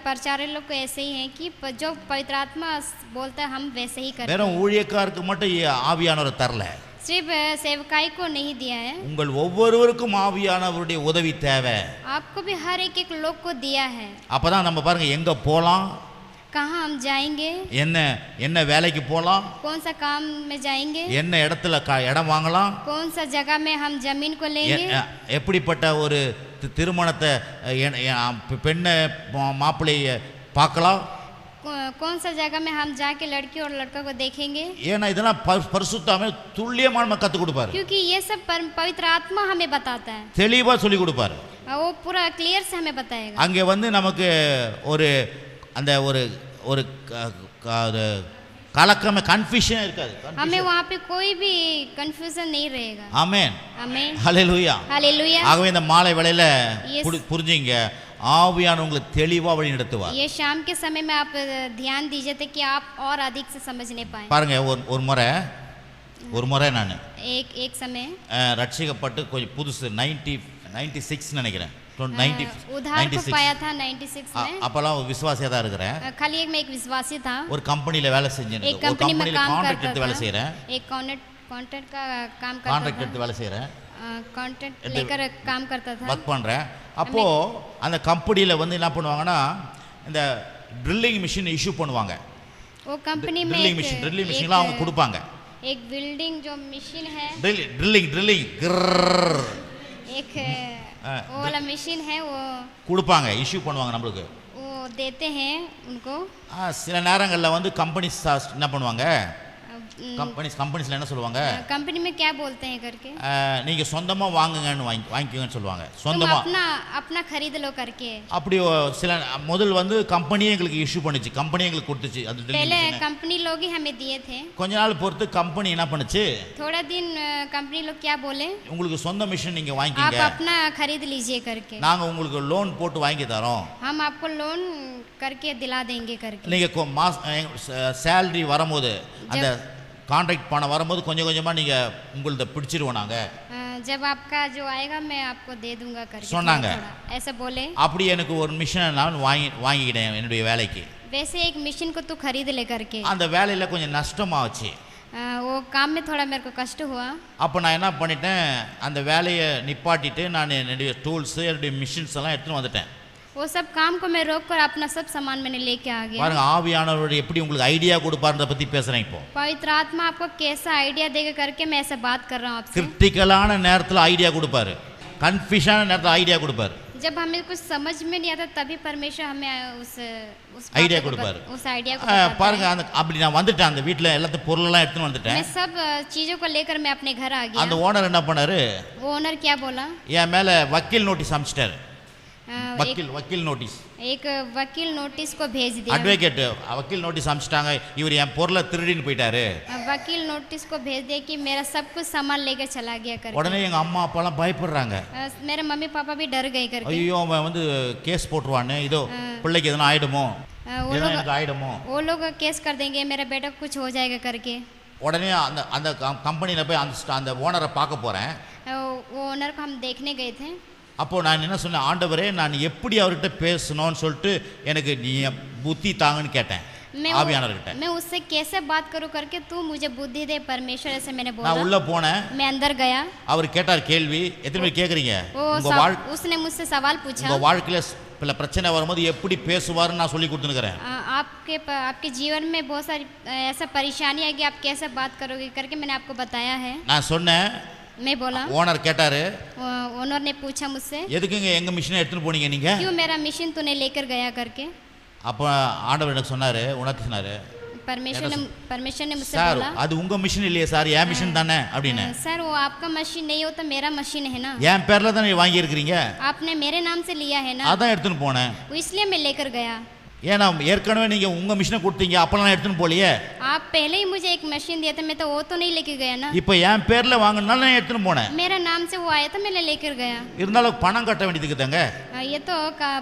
प्रचारक लोग को ऐसे ही हैं कि जो पवित्र आत्मा बोलता है हम वैसे ही करते வெறும் हैं। ஊழியக்காருக்கு மட்டும் ஆவியானவர் தரல, सिर्फ सेवकाई को नहीं दिया है, உங்கள் ஒவ்வொருவருக்கும் ஆவியானவருடைய உதவி தேவை. आपको भी हर एक एक लोग को दिया है। அப்பதான் நம்ம பாருங்க எங்க போலாம், कहाँ हम जाएंगे, என்ன என்ன வேலைக்கு போலாம், कौन सा काम में जाएंगे, என்ன இடத்துல இடம் வாங்கலாம், कौन सा जगह में हम जमीन को लेंगे, எப்படிப்பட்ட ஒரு திருமணத்தை பெண்ணை மாப்பிள்ளைய பார்க்கலாம், कौन सा जगह में हम जाके लड़की और लड़का को देखेंगे। ஏன்னா இதெல்லாம் பரிசுத்தாமே துல்லியமான கத்து கொடுப்பாரு, क्योंकि ये सब पवित्र आत्मा हमें बताता है, தெளிவா சொல்லி கொடுப்பாரு. वो पूरा क्लियर से हमें बताएगा। அங்கே வந்து நமக்கு ஒரு அந்த ஒரு ஒரு கலக்கமே கன்ஃபியூஷன் இருக்காது, हमें वहाँ पे कोई भी कंफ्यूजन नहीं रहेगा। ஆமென் आमीन, ஹல்லேலூயா. हालेलुया। ஆகவே இந்த மாலை வேளையில Yes. புரிஞ்சுங்க, ஆவியானவர் உங்களை தெளிவா வழி நடத்துவார். ये शाम के समय में आप ध्यान दीजिए थे कि आप और अधिक से समझने पाए। பாருங்க, ஒரு முறை நான் एक समय ரட்சிக்கப்பட்டு கொஞ்சம் புதுசு 96 நினைக்கிறேன், उधार को पाया था 96 में। அப்பெல்லாம் விசுவாசியா தான் இருக்கிறேன். खाली एक में एक विश्वासी था, ஒரு கம்பெனில வேலை செஞ்சேன், एक ஒரு कंपनी में கம்பெனில काम கான்ட்ராக்ட் करता எடுத்து வேலை था, செய்றேன், एक कॉन्ट्रैक्ट का काम கான்ட்ராக்ட் करता எடுத்து வேலை செய்றேன், था, कॉन्ट्रैक्ट लेकर काम करता था। ஒர்க் பண்றேன். அப்போ அந்த கம்பெனில வந்து என்ன பண்ணுவாங்கன்னா, இந்த ட்ரில்லிங் மிஷின் இஷ்யூ பண்ணுவாங்க. वो कंपनी में ட்ரில்லிங் மிஷின்லாம் அவங்க கொடுப்பாங்க. एक बिल्डिंग जो मशीन है, ட்ரில்லிங் एक वो वाला मशीन है, वो கொடுப்பாங்க, இஷ்யூ பண்ணுவாங்க நம்மளுக்கு. वो देते हैं उनको। சில நேரங்களில் வந்து கம்பெனிஸ் என்ன பண்ணுவாங்க, கம்பெனிஸ்ல என்ன சொல்லுவாங்க, कंपनी में क्या बोलते हैं करके, நீங்க சொந்தமா வாங்குங்கன்னு வாங்கிக்கோங்கன்னு சொல்லுவாங்க. तुम சொந்தமா अपना खरीद लो करके। அப்படி சில முதல் வந்து கம்பெனியே எங்களுக்கு இஷ்யூ பண்ணுச்சு, கம்பெனி எங்களுக்கு கொடுத்துச்சு. அது पहले कंपनी लोग ही हमें दिए थे। கொஞ்ச நாள் பொறுத்து கம்பெனி என்ன பண்ணுச்சு, थोड़ा दिन कंपनी लोग क्या बोले, உங்களுக்கு சொந்த மிஷின் நீங்க आप வாங்கிக்கங்க, अपना खरीद लीजिए करके, நாங்க உங்களுக்கு லோன் போட்டு வாங்கி தரோம், हम आपको लोन करके दिला देंगे करके। நீங்க சேலரி வரும்போது அந்த கான்ட்ராக்ட் பணம் வரும்போது கொஞ்சம் கொஞ்சமா நீங்க உங்களத பிடிச்சிருவோம் நாங்க, जब आपका जो आएगा मैं आपको दे दूंगा करके சொன்னாங்க. ऐसा बोले। அப்படி எனக்கு ஒரு மிஷினை நான் வாங்கிக்கிட்டேன் என்னுடைய வேலைக்கு. वैसे एक मशीन को तू खरीद ले करके। அந்த வேலையில கொஞ்சம் நஷ்டமாச்சு. वो काम में थोड़ा मेरे को कष्ट हुआ। அப்போ நான் என்ன பண்ணிட்டேன், அந்த வேலையை நிப்பாட்டிட்டு நான் என்னுடைய டூல்ஸ் என்னுடைய மிஷின்ஸ் எல்லாம் எடுத்துட்டு வந்துட்டேன். वो सब काम को मैं रोक कर अपना सब सामान मैंने लेके आ गया। பாருங்க, ஆவியானவர் எப்படி உங்களுக்கு ஐடியா கொடுப்பாருன்றத பத்தி பேசுறேன். இப்போ पवित्र आत्मा आपको कैसा आइडिया देगा करके मैं ऐसा बात कर रहा हूँ आपसे। கிரிட்டிக்கலான நேரத்துல ஐடியா கொடுப்பாரு, கன்ஃபியூஷனான நேரத்துல ஐடியா கொடுப்பாரு. जब हमें कुछ समझ में नहीं आता तभी परमेश्वर हमें उस ஐடியா கொடுப்பாரு. उस आइडिया को பாருங்க, அந்த அப்படி நான் வந்துட்டேன், அந்த வீட்டுல எல்லாத்த பொருளெல்லாம் எடுத்துட்டு வந்துட்டேன். मैं सब चीजों को लेकर मैं अपने घर आ गया। அந்த ஓனர் என்ன பண்ணாரு, वो ओनर क्या बोला, என் மேல வக்கீல் நோட்டீஸ் அனுப்பிச்சிட்டாரு. வக்கீல் நோட்டீஸ், एक वकील नोटिस को भेज दिया। அட்வொகேட் வக்கீல் நோட்டீஸ் அனுப்பிச்சிட்டாங்க, இவர் என் பொருளை திருடின்னு போயிட்டாரு. वकील नोटिस को भेज दिया कि मेरा सब कुछ सामान लेकर चला गया करके। உடனே எங்க அம்மா அப்பா எல்லாம் பயப்படுறாங்க. मेरे मम्मी पापा भी डर गए करके। ஐயோ அவன் வந்து கேஸ் போட்டுருவானே, இதோ பிள்ளைக்கு எதனா ஆயிடுமோ, எதனா எனக்கு ஆயிடுமோ, वो लोग केस कर देंगे, मेरा बेटा कुछ हो जाएगा करके। உடனே அந்த அந்த கம்பெனியில் போய் அந்த ஓனரை பார்க்க போறேன். वो ओनर को हम देखने गए थे। அப்போ நான் என்ன சொன்னேன், ஆண்டவரே நான் எப்படி அவர்கிட்ட பேசணும்னு சொல்லிட்டு எனக்கு நீ புத்தி தாங்கன்னு கேட்டேன் ஆவியானவர்கிட்ட. मैं उससे कैसे बात करूं करके तू मुझे बुद्धि दे परमेश्वर, ऐसे मैंने बोला। நான் உள்ள போனேன், मैं अंदर गया। அவர் கேட்டார் கேள்வி, எத்தனை பேர் கேக்குறீங்க, उसने मुझसे सवाल पूछा, உங்க வாழ்க்கையில பல பிரச்சனை வரும்போது எப்படி பேசுவாருன்னு நான் சொல்லி கொடுத்துருக்கிறேன். आपके जीवन में बहुत सारी ऐसा परेशानी आएगी, आप कैसे बात करोगे करके मैंने आपको बताया है। நான் சொன்னேன், मैं बोला। ஓனர் கேட்டாரு, ओनर ने पूछा मुझसे, எதுக்குங்க எங்க மிஷினை எடுத்துட்டு போனீங்க நீங்க, क्यों मेरा मिशन तूने लेकर गया करके। அப்ப ஆண்டவர் எனக்கு சொன்னாரு, உனக்கு சொன்னாரு, परमेश्वर ने मुझसे சார் बोला, அது உங்க மிஷின் இல்லையே சார், என் மிஷின் தானே அப்படின்னு. सर वो आपका मशीन नहीं होता, मेरा मशीन है ना, என் பேர்ல தானே வாங்கி இருக்கிறீங்க, आपने मेरे नाम से लिया है ना, அதான் எடுத்துட்டு போனேன். वो इसलिए मैं लेकर गया। ஏன்னா ஏற்கனவே நீங்க உங்க மிஷினை கொடுத்தீங்க, அப்பெல்லாம் எடுத்துன்னு போலியே. आप पहले ही मुझे एक मशीन दिया था, मैं तो वो तो नहीं लेकर गया ना। இப்போ என் பேர்ல வாங்கினால நான் எடுத்துன்னு போனேன். मेरा नाम से वो आया था, मैं लेकर गया। இருந்தாலும் பணம் கட்ட வேண்டியதுக்கு தாங்க. ये तो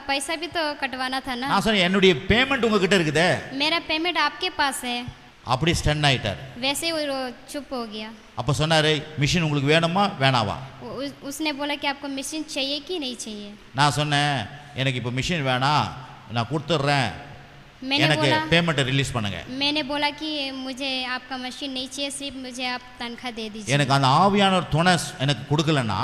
पैसा भी तो कटवाना था ना। நான் சொன்னேன் என்னுடைய பேமெண்ட் உங்ககிட்ட இருக்குதே. मेरा पेमेंट आपके पास है। அப்படி ஸ்டன் ஆயிட்டார். वैसे वो चुप हो गया। அப்ப சொன்னாரு மிஷின் உங்களுக்கு வேணுமா வேணாவா? उसने बोला कि आपको मशीन चाहिए कि नहीं चाहिए। நான் சொன்னேன் எனக்கு இப்போ மிஷின் வேணாம், நான் கொடுத்துட்றேன், எனக்கு பேமெண்ட் ரிலீஸ் பண்ணுங்க. मैंने बोला कि मुझे आपका मशीन नहीं चाहिए, सिर्फ मुझे आप तनख्वाह दे दीजिए। எனக்கு அந்த ஆவியானவர் துணை எனக்கு கொடுக்கலன்னா,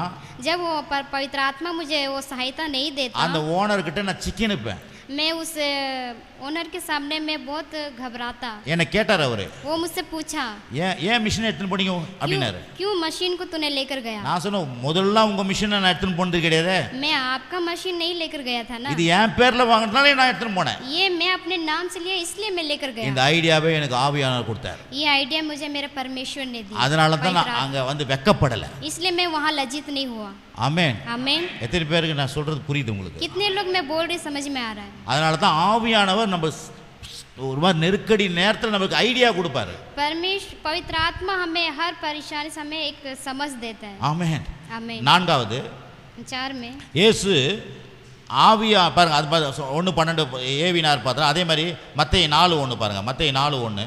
जब वो पवित्र आत्मा मुझे वो सहायता नहीं देता, அந்த ஓனர் கிட்ட நான் சிக்கினுப்பேன். मैं उस ओनर के सामने मैं बहुत घबराता। என்ன கேட்டார் அவரு, वो मुझसे पूछा ஏன் மிஷினை எடுத்துன்னு போனீங்க அப்படினாரு. क्यों मशीन को तूने लेकर गया? நான் சொன்னேன் முதல்ல உங்க மிஷினை நான் எடுத்துன்னு போனது கிடையாது, मैं आपका मशीन नहीं लेकर गया था ना, இது என் பேர்ல வாங்குறதுனால நான் எடுத்துன்னு போனேன், ये मैं अपने नाम से लिया इसलिए मैं लेकर गया। இந்த ஐடியாவே எனக்கு ஆவியானவர் கொடுத்தார். ये आइडिया मुझे मेरे परमेश्वर ने दी, அதனால தான் நான் அங்க வந்து வெக்கப்படல, इसलिए मैं वहां लज्जित नहीं हुआ। ஆமென் आमीन। எத்தனை பேருக்கு நான் சொல்றது புரியுது உங்களுக்கு? कितने लोग मैं बोल रही समझ में आ रहा है? அதனால தான் ஆவியானவர் நம்ம ஒரு மாதிரி நெருக்கடி நேரத்தில் நமக்கு ஐடியா கொடுப்பாரு. परमेश्वर पवित्र आत्मा हमें हर परेशानी से हमें एक समझ देता है। ஆமென்। आमीन। நான்காவது 4 में இயேசு ஆவியா பாருங்க, அது 1:12 ஏவினார் பார்த்தா, அதே மாதிரி மத்தேயு 4:1 பாருங்க, மத்தேயு 4:1,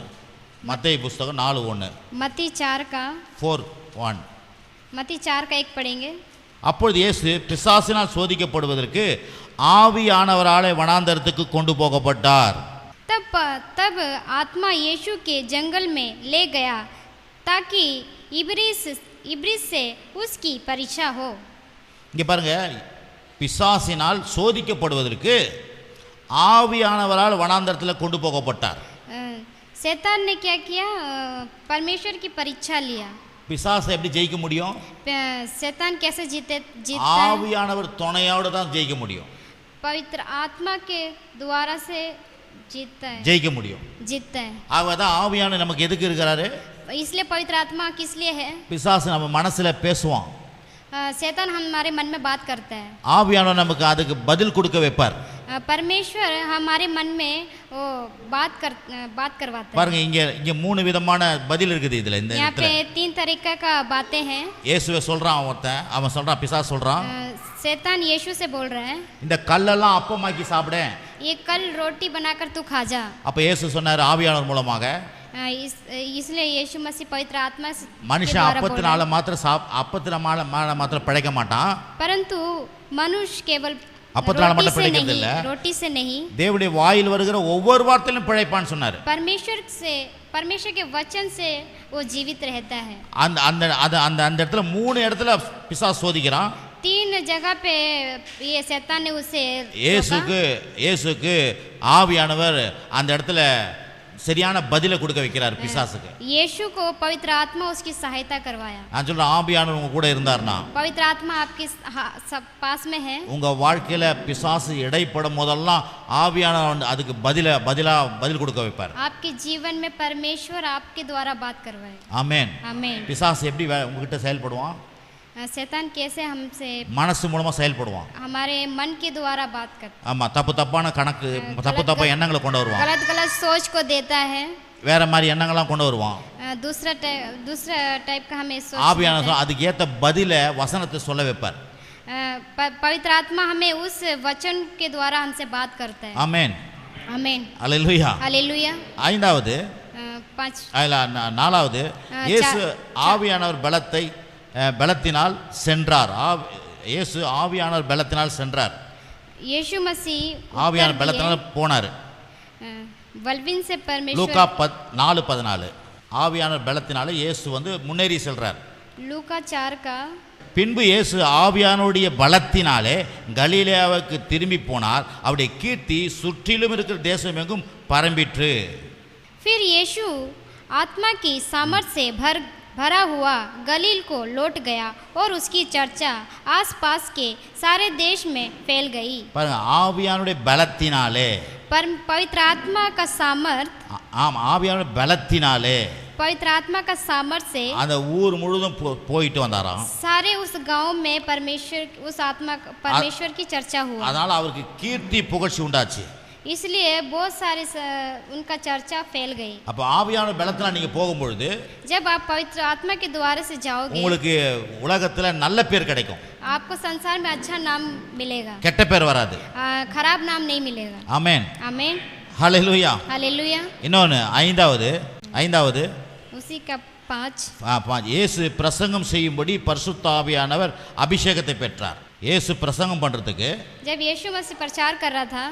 மத்தேயு புஸ்தகம் 4:1, मत्ती 4 का 4:1. मत्ती 4 का 1 पढ़ेंगे। அப்பொழுது இயேசு பிசாசினால் சோதிக்கப்படுவதற்கு ஆவியானவராலே வனாந்தரத்துக்கு கொண்டு போகப்பட்டார். तब आत्मा यीशु के जंगल में ले गया ताकि इब्रीस से उसकी परीक्षा हो। இங்க பாருங்க, பிசாசினால் சோதிக்கப்படுவதற்கு ஆவியானவரால் வனாந்தரத்தில் கொண்டு போகப்பட்டார். शैतान ने क्या किया? परमेश्वर की परीक्षा लिया। பிசாசை எப்படி ஜெயிக்க முடியும்? शैतान कैसे जीता है? ஆவியானவர் துணையோட தான் ஜெயிக்க முடியும். पवित्र आत्मा के द्वारा से जीतता है, ஜெயிக்க முடியும், जीतता है। ஆகதான் ஆவியானவர் நமக்கு எதுக்கு இருக்காரு? इसलिए पवित्र आत्मा किस लिए है? பிசாசு நம்ம மனசுல பேசுவான், शैतान हमारे मन में बात करता है, ஆவியானவர் நமக்கு அதுக்கு பதில் கொடுக்க வைப்பார். परमेश्वर हमारे मन में वो बात करवाता है। பாருங்க இங்க 3 விதமான பதில் இருக்குது இதுல. இந்த यहाँ पे 3 तरीका का बातें हैं। இயேசுவே சொல்றான், அவன் சொல்றான், பிசாசு சொல்றான், शैतान यीशु से बोल रहा है இந்த கல்லெல்லாம் அப்பமாக்கி சாப்பிடு, ये कल रोटी बनाकर तू खा जा। அப்ப இயேசு சொன்னாரு ஆவியானவர் மூலமாக, इसलिए यीशु मसीह पवित्र आत्मा மனுஷன் அப்பத்தினால மாத்திரம் பிழைக்க மாட்டான், परंतु मनुष्य केवल அப்பத்தினால மட்டும் பிழைக்கிறது இல்ல, रोटी से नहीं, தேவனுடைய வாயில் வருகிற ஒவ்வொரு வார்த்தையிலும் பிழைப்பான்னு சொன்னாரு. परमेश्वर के वचन से वो जीवित रहता है। அந்த இடத்துல 3 இடத்துல பிசாசு சோதிக்கிறான். 3 जगह पे ये शैतान ने उसे இயேசுக்கு ஆவியானவர் அந்த இடத்துல சரியான பதிலை கொடுக்க வைக்கிறார் பிசாசுக்கு. यीशु को पवित्र आत्मा उसकी सहायता करवाया। நான் சொல்றேன் ஆவியானவர் உங்க கூட இருந்தார்னா, पवित्र आत्मा आपके पास में है, உங்க வாழ்க்கையில பிசாசு இடைப்படும் போதெல்லாம் ஆவியானவர் அதுக்கு பதில் கொடுக்க வைப்பார். आपके जीवन में परमेश्वर आपके द्वारा बात करवाए। ஆமென்। आमीन। பிசாசு எப்படி உங்ககிட்ட செயல்படுவான்? शैतान कैसे हमसे மனசு மூலமா செயல்படுவான், हमारे मन के द्वारा बात करता है। ஆமா, தப்பான கணக்கு, தப்பு எண்ணங்களை கொண்டு வருவான், गलत सोच को देता है, வேற மாதிரி எண்ணங்கள்லாம் கொண்டு வருவான். दूसरा टाइप का हमें सोच ஆவியானவர் அதுக்கு ஏத்த பதில வசனத்தை சொல்ல வைப்பார். पवित्र आत्मा हमें उस वचन के द्वारा हमसे बात करता है। आमेन। आमेन। हालेलुया। हालेलुया। ஐந்தாவது 4வது இயேசு ஆவியானவர் பலத்தினால் சென்றார். இயேசு ஆவியானவர் பலத்தினால் சென்றார். यीशु मसीह ஆவியானவர் பலத்தினால் போனார். बलविन से परमेश्वर லூக்கா 4:14 ஆவியானவர் பலத்தினால இயேசு முன்னேறி செல்றார். லூக்கா 4 का பின்பு இயேசு ஆவியானவருடைய பலத்தினாலே கலிலேயாவுக்கு திரும்பி போனார். அவருடைய கீர்த்தி சுற்றிலும் இருக்கிற தேசம் எங்கும் பரம்பிற்று. फिर यीशु आत्मा की सामर्थ से भरा हुआ गलील को लौट गया और उसकी चर्चा आसपास के सारे देश में फैल गई। பாருங்க, ஆவியானவருடைய பலத்தினாலே, पवित्र आत्मा का सामर्थ, ஆம், ஆவியானவருடைய பலத்தினாலே पवित्र आत्मा का सामर्थ से அந்த ஊர் முழுவதும் போயிட்டு வந்தாராம். सारे उस गांव में परमेश्वर की चर्चा हुआ. அதனால அவருக்கு கீர்த்தி புகழ்ச்சி உண்டாச்சு. इसलिए बहुत सारे उनका चर्चा फैल गई। அப்ப ஆவியான பலத்துல நீங்க போகும்பொழுது जब आप पवित्र आत्मा के द्वारा से जाओगे உங்களுக்கு உலகத்துல நல்ல பேர் கிடைக்கும், आपको संसार में अच्छा नाम मिलेगा, கெட்ட பேர் வராது. खराब नाम नहीं मिलेगा। ஆமென் आमीन, ஹalleluya. हालेलुया। இன்னொன்னு ஐந்தாவது उसी का 5 இயேசு பிரசங்கம் செய்யும்படி பரிசுத்த ஆவியானவர் அபிஷேகத்தை பெற்றார். இயேசு பிரசங்கம் பண்றதுக்கு, जब यीशु मसीह प्रचार कर रहा था,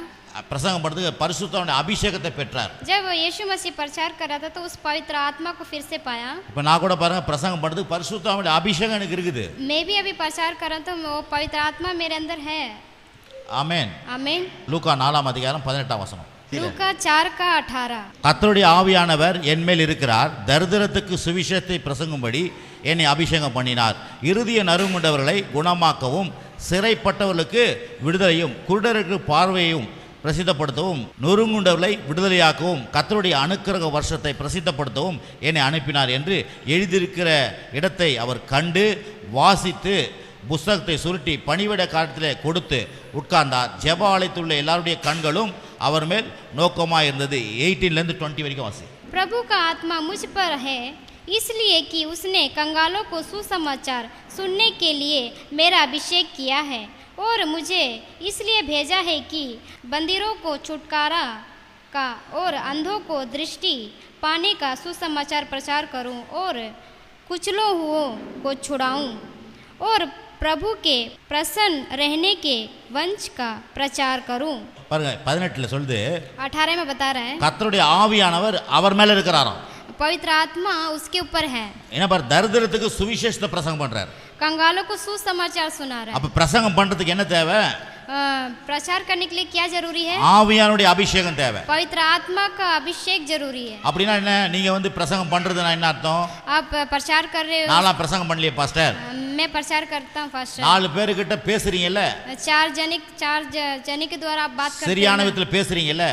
பிரசங்கம் பண்றதுக்கு பரிசுத்த அபிஷேகத்தை பெற்றார். जब यीशु मसीह प्रचार कर रहा था तो उस पवित्र आत्मा को फिर से पाया। இப்ப நான் கூட பாருங்க பிரசங்கம் பண்றதுக்கு பரிசுத்த அபிஷேகம் எனக்கு இருக்குது. मैं भी अभी प्रचार कर रहा हूं तो वो पवित्र आत्मा मेरे अंदर है। ஆமென். आमीन। லூக்கா 4:18 लूका 4:18 கர்த்தருடைய ஆவியானவர் என்மேல் இருக்கிறார், தரித்திரத்துக்கு சுவிசேஷத்தை பிரசங்கும்படி என்னை அபிஷேகம் பண்ணினார், இருதய நறுங்குண்டவர்களை குணமாக்கவும், சிறைப்பட்டவர்களுக்கு விடுதலையும், குருடருக்கு பார்வையையும் பிரசித்தப்படுத்தவும், நொறுங்குண்டவர்களை விடுதலையாக்கவும், கர்த்தருடைய அனுக்கிரக வருஷத்தை பிரசித்தப்படுத்தவும் என்னை அனுப்பினார் என்று எழுதியிருக்கிற இடத்தை அவர் கண்டு வாசித்து புஸ்தகத்தை சுருட்டி பணிவிட காலத்திலே கொடுத்து உட்கார்ந்தார். ஜெப ஆலயத்துள்ள எல்லாருடைய கண்களும் அவர் மேல் நோக்கமாக இருந்தது. 18 20 வரைக்கும் வாசி. प्रभु का आत्मा मुझ पर है, इसलिए कि उसने कंगालों को सुसमाचार सुनने के लिए मेरा अभिषेक किया है, और मुझे इसलिए भेजा है कि बंदिरों को छुटकारा का और अंधों को दृष्टि पाने का सुसमाचार प्रचार करूं, और कुचलों हुओं को छुड़ाऊं, और प्रभु के प्रसन्न रहने के वंश का प्रचार करूं। பாருங்க 18 சொல்லுது, 18 में बता रहा है கர்த்தருடைய ஆவியானவர் அவர் மேல இருக்கிறாராம். पवित्र आत्मा उसके ऊपर है। என்ன பாரு, தரித்திரத்துக்கு சுவிசேஷத்தை பிரசங்கம் பண்றார். कंगालों को सुसमाचार सुना रहा है। அப்ப பிரசங்கம் பண்றதுக்கு என்ன தேவை? प्रचार करने के लिए क्या जरूरी है? ஆவியானுடைய அபிஷேகம் தேவை. पवित्र आत्मा का अभिषेक जरूरी है। அப்படினா என்ன, நீங்க வந்து பிரசங்கம் பண்றதுனா என்ன அர்த்தம்? आप प्रचार कर रहे हो? நான்லாம் பிரசங்கம் பண்ணலையே பாஸ்டர். मैं प्रचार करता हूँ पास्टर। 4 பேர்கிட்ட பேசுறீங்கல்ல, 4 जने के द्वारा आप बात करते சரியான हो, விதத்துல பேசுறீங்கல்ல,